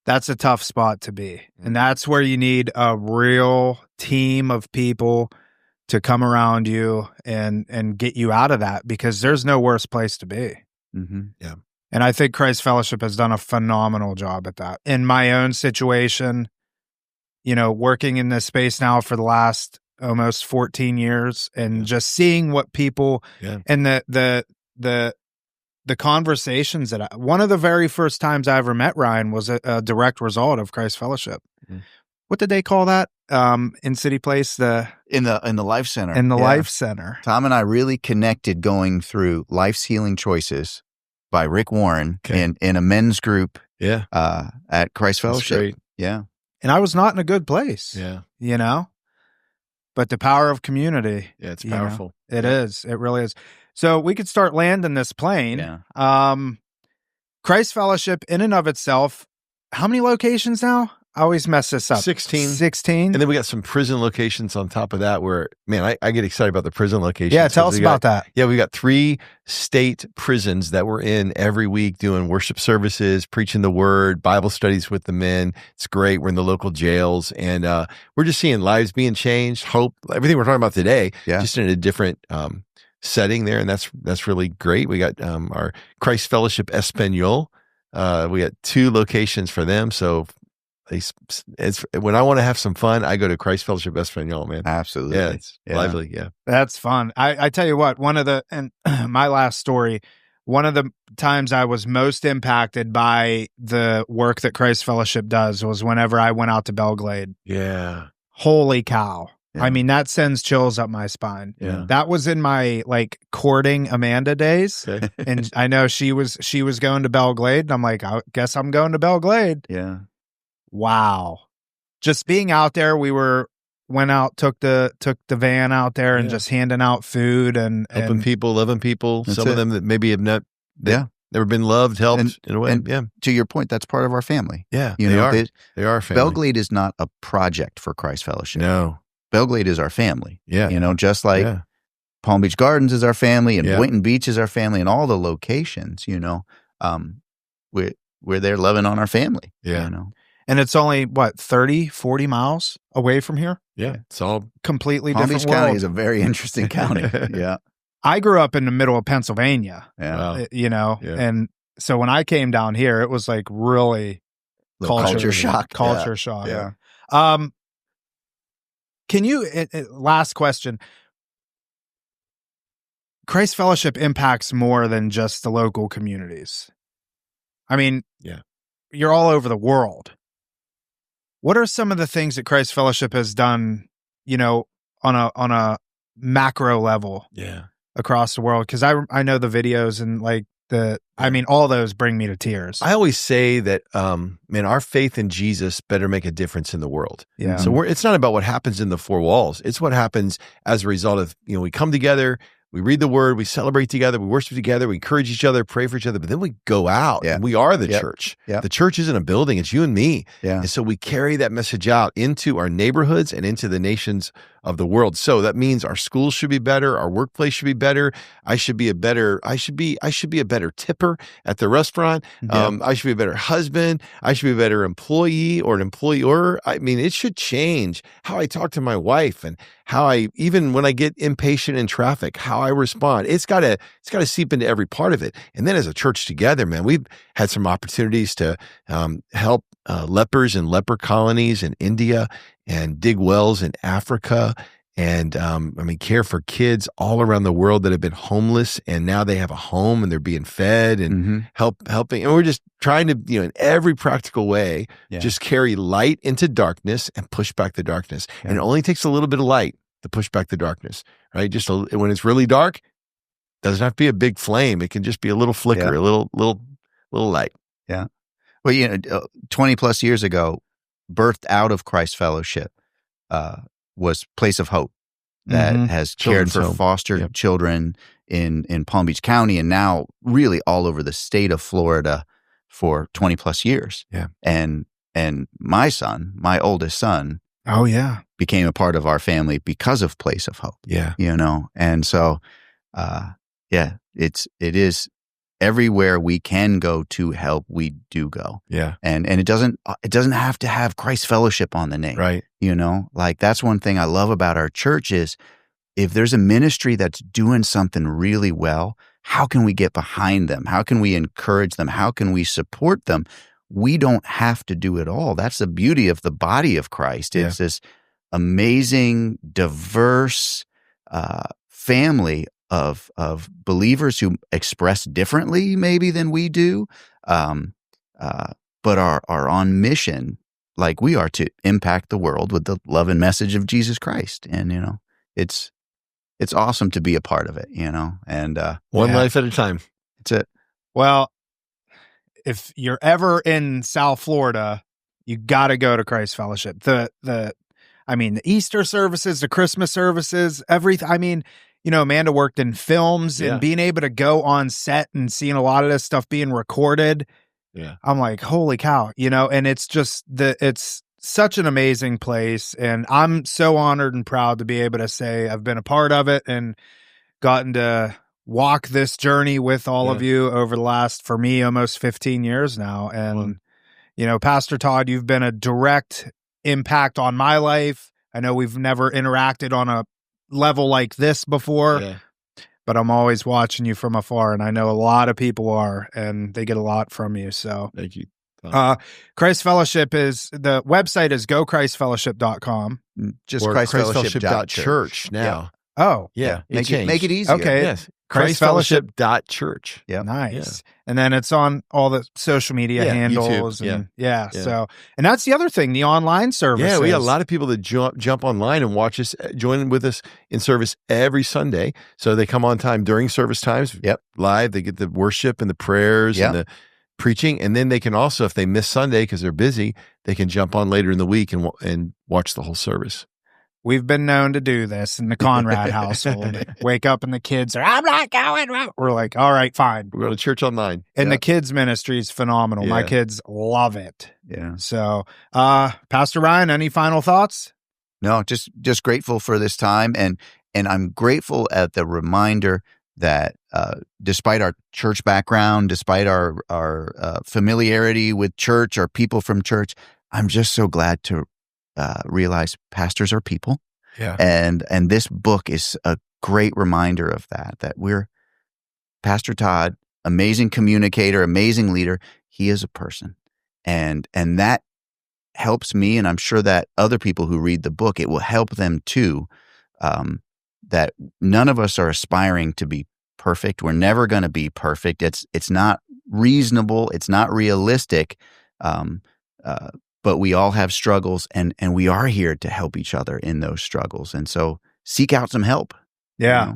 [SPEAKER 1] that's a tough spot to be. And that's where you need a real team of people to come around you and get you out of that, because there's no worse place to be.
[SPEAKER 3] Yeah.
[SPEAKER 1] And I think Christ Fellowship has done a phenomenal job at that. In my own situation, working in this space now for the last almost 14 years and just seeing what people and the conversations that one of the very first times I ever met Ryan was a direct result of Christ Fellowship. What did they call that in City Place?
[SPEAKER 2] In the Life Center.
[SPEAKER 1] In the Life Center.
[SPEAKER 2] Tom and I really connected going through Life's Healing Choices by Rick Warren in a men's group at Christ Fellowship. Yeah.
[SPEAKER 1] And I was not in a good place.
[SPEAKER 3] Yeah.
[SPEAKER 1] But the power of community.
[SPEAKER 3] Yeah, it's powerful.
[SPEAKER 1] It is. It really is. So we could start landing this plane.
[SPEAKER 2] Yeah.
[SPEAKER 1] Christ Fellowship in and of itself, how many locations now? I always mess this up.
[SPEAKER 3] 16.
[SPEAKER 1] 16.
[SPEAKER 3] And then we got some prison locations on top of that where, man, I get excited about the prison locations.
[SPEAKER 1] Yeah, tell us about that.
[SPEAKER 3] Yeah, we got 3 state prisons that we're in every week doing worship services, preaching the word, Bible studies with the men. It's great. We're in the local jails, and we're just seeing lives being changed, hope, everything we're talking about today, just in a different setting there, and that's really great. We got our Christ Fellowship Espanol. We got 2 locations for them, so it's when I want to have some fun, I go to Christ Fellowship Espanol, man.
[SPEAKER 2] Absolutely.
[SPEAKER 3] Yeah, it's lively. Yeah.
[SPEAKER 1] That's fun. I tell you what, and my last story, one of the times I was most impacted by the work that Christ Fellowship does was whenever I went out to Belglade.
[SPEAKER 3] Yeah.
[SPEAKER 1] Holy cow.
[SPEAKER 2] Yeah.
[SPEAKER 1] I mean, that sends chills up my spine.
[SPEAKER 3] Yeah.
[SPEAKER 1] That was in my courting Amanda days.
[SPEAKER 3] Okay.
[SPEAKER 1] And I know she was going to Belglade, and I'm like, I guess I'm going to Belglade.
[SPEAKER 2] Yeah.
[SPEAKER 1] Wow. Just being out there, went out, took the van out there and just handing out food and
[SPEAKER 3] helping people, loving people.
[SPEAKER 2] That's
[SPEAKER 3] Some of them that maybe have not never been loved, helped in a way.
[SPEAKER 2] And to your point, that's part of our family.
[SPEAKER 3] Yeah.
[SPEAKER 2] They
[SPEAKER 3] are family.
[SPEAKER 2] Belglade is not a project for Christ Fellowship.
[SPEAKER 3] No.
[SPEAKER 2] Belglade is our family.
[SPEAKER 3] Yeah.
[SPEAKER 2] Just like Palm Beach Gardens is our family and Boynton Beach is our family and all the locations, we're there loving on our family.
[SPEAKER 1] Yeah. And it's only, 30, 40 miles away from here?
[SPEAKER 3] Yeah. It's all
[SPEAKER 1] completely
[SPEAKER 2] Palm
[SPEAKER 1] different
[SPEAKER 2] Beach
[SPEAKER 1] world.
[SPEAKER 2] County is a very interesting county. Yeah.
[SPEAKER 1] I grew up in the middle of Pennsylvania,
[SPEAKER 3] Wow.
[SPEAKER 1] And so when I came down here, it was really
[SPEAKER 2] culture shock.
[SPEAKER 1] Culture shock.
[SPEAKER 2] Yeah.
[SPEAKER 1] Can you, last question, Christ Fellowship impacts more than just the local communities. I mean, you're all over the world. What are some of the things that Christ Fellowship has done, on a macro level across the world? Because I know the videos and all those bring me to tears.
[SPEAKER 3] I always say that, our faith in Jesus better make a difference in the world.
[SPEAKER 1] Yeah.
[SPEAKER 3] So it's not about what happens in the 4 walls. It's what happens as a result of, we come together, we read the word, we celebrate together, we worship together, we encourage each other, pray for each other, but then we go out and we are the church.
[SPEAKER 2] Yeah.
[SPEAKER 3] The church isn't a building, it's you and me.
[SPEAKER 2] Yeah.
[SPEAKER 3] And so we carry that message out into our neighborhoods and into the nations of the world. So that means our schools should be better, our workplace should be better. I should be a better tipper at the restaurant. I should be a better husband. I should be a better employee or an employer. It should change how I talk to my wife and how even when I get impatient in traffic, how I respond. It's got to seep into every part of it. And then as a church together, man, we've had some opportunities to help lepers in leper colonies in India and dig wells in Africa and care for kids all around the world that have been homeless, and now they have a home and they're being fed and helping. And we're just trying to, in every practical way, just carry light into darkness and push back the darkness. And it only takes a little bit of light to push back the darkness, right? Just when it's really dark, doesn't have to be a big flame. It can just be a little flicker, a little light.
[SPEAKER 2] Yeah. Well, 20 plus years ago, birthed out of Christ Fellowship, was Place of Hope that has cared for foster children in Palm Beach County and now really all over the state of Florida for 20 plus years.
[SPEAKER 3] Yeah.
[SPEAKER 2] And my son, my oldest son, became a part of our family because of Place of Hope.
[SPEAKER 3] Yeah.
[SPEAKER 2] And so, it is everywhere we can go to help, we do go.
[SPEAKER 3] Yeah.
[SPEAKER 2] And it doesn't have to have Christ Fellowship on the name.
[SPEAKER 3] Right.
[SPEAKER 2] Like that's one thing I love about our church is if there's a ministry that's doing something really well, how can we get behind them? How can we encourage them? How can we support them? We don't have to do it all. That's the beauty of the body of Christ. It's this amazing, diverse family of believers who express differently maybe than we do, but are on mission like we are to impact the world with the love and message of Jesus Christ. And, it's awesome to be a part of it, and
[SPEAKER 3] one life at a time.
[SPEAKER 2] That's it.
[SPEAKER 1] Well, if you're ever in South Florida, you got to go to Christ Fellowship. The Easter services, the Christmas services, everything. Amanda worked in films and being able to go on set and seeing a lot of this stuff being recorded.
[SPEAKER 3] Yeah.
[SPEAKER 1] I'm like, holy cow, and it's just it's such an amazing place. And I'm so honored and proud to be able to say I've been a part of it and gotten to walk this journey with all of you over the last, for me, almost 15 years now. And, Pastor Todd, you've been a direct impact on my life. I know we've never interacted on a level like this before, but I'm always watching you from afar, and I know a lot of people are, and they get a lot from you. So
[SPEAKER 3] thank you.
[SPEAKER 1] Christ Fellowship the website is gochristfellowship.com.
[SPEAKER 2] Just
[SPEAKER 3] or
[SPEAKER 2] christfellowship.church
[SPEAKER 3] now.
[SPEAKER 1] Yeah. Oh,
[SPEAKER 3] yeah.
[SPEAKER 2] Make it easier.
[SPEAKER 1] Okay.
[SPEAKER 3] Yes. Christfellowship.church.
[SPEAKER 2] Yeah.
[SPEAKER 1] Nice.
[SPEAKER 3] Yeah.
[SPEAKER 1] And then it's on all the social media handles.
[SPEAKER 3] YouTube.
[SPEAKER 1] And so, and that's the other thing, the online services.
[SPEAKER 3] Yeah, we got a lot of people that jump online and watch us, join with us in service every Sunday. So they come on time during service times. Live. They get the worship and the prayers and the preaching. And then they can also, if they miss Sunday because they're busy, they can jump on later in the week and watch the whole service.
[SPEAKER 1] We've been known to do this in the Conrad household. Wake up and the kids are, I'm not going. We're like, all right, fine.
[SPEAKER 3] We're going to church online.
[SPEAKER 1] And the kids' ministry is phenomenal. My kids love it.
[SPEAKER 2] Yeah.
[SPEAKER 1] So, Pastor Ryan, any final thoughts?
[SPEAKER 2] No, just grateful for this time. And I'm grateful at the reminder that despite our church background, despite our familiarity with church, our people from church, I'm just so glad to realize pastors are people.
[SPEAKER 3] Yeah.
[SPEAKER 2] And this book is a great reminder of that we're Pastor Todd, amazing communicator, amazing leader. He is a person. And that helps me. And I'm sure that other people who read the book, it will help them too. That none of us are aspiring to be perfect. We're never going to be perfect. It's not reasonable. It's not realistic. But we all have struggles, and we are here to help each other in those struggles. And so seek out some help.
[SPEAKER 1] Yeah.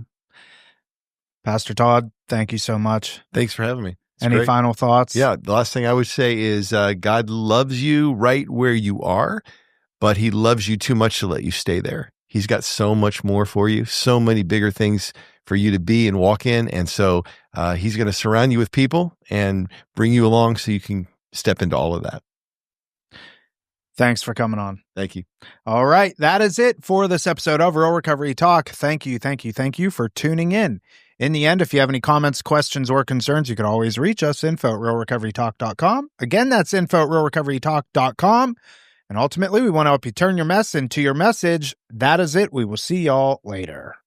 [SPEAKER 1] Pastor Todd, thank you so much.
[SPEAKER 3] Thanks for having me.
[SPEAKER 1] Any final thoughts?
[SPEAKER 3] Yeah. The last thing I would say is God loves you right where you are, but he loves you too much to let you stay there. He's got so much more for you, so many bigger things for you to be and walk in. And so he's going to surround you with people and bring you along so you can step into all of that.
[SPEAKER 1] Thanks for coming on.
[SPEAKER 3] Thank you.
[SPEAKER 1] All right. That is it for this episode of Real Recovery Talk. Thank you for tuning in. In the end, if you have any comments, questions, or concerns, you can always reach us, info@realrecoverytalk.com. Again, that's info@realrecoverytalk.com. And ultimately, we want to help you turn your mess into your message. That is it. We will see y'all later.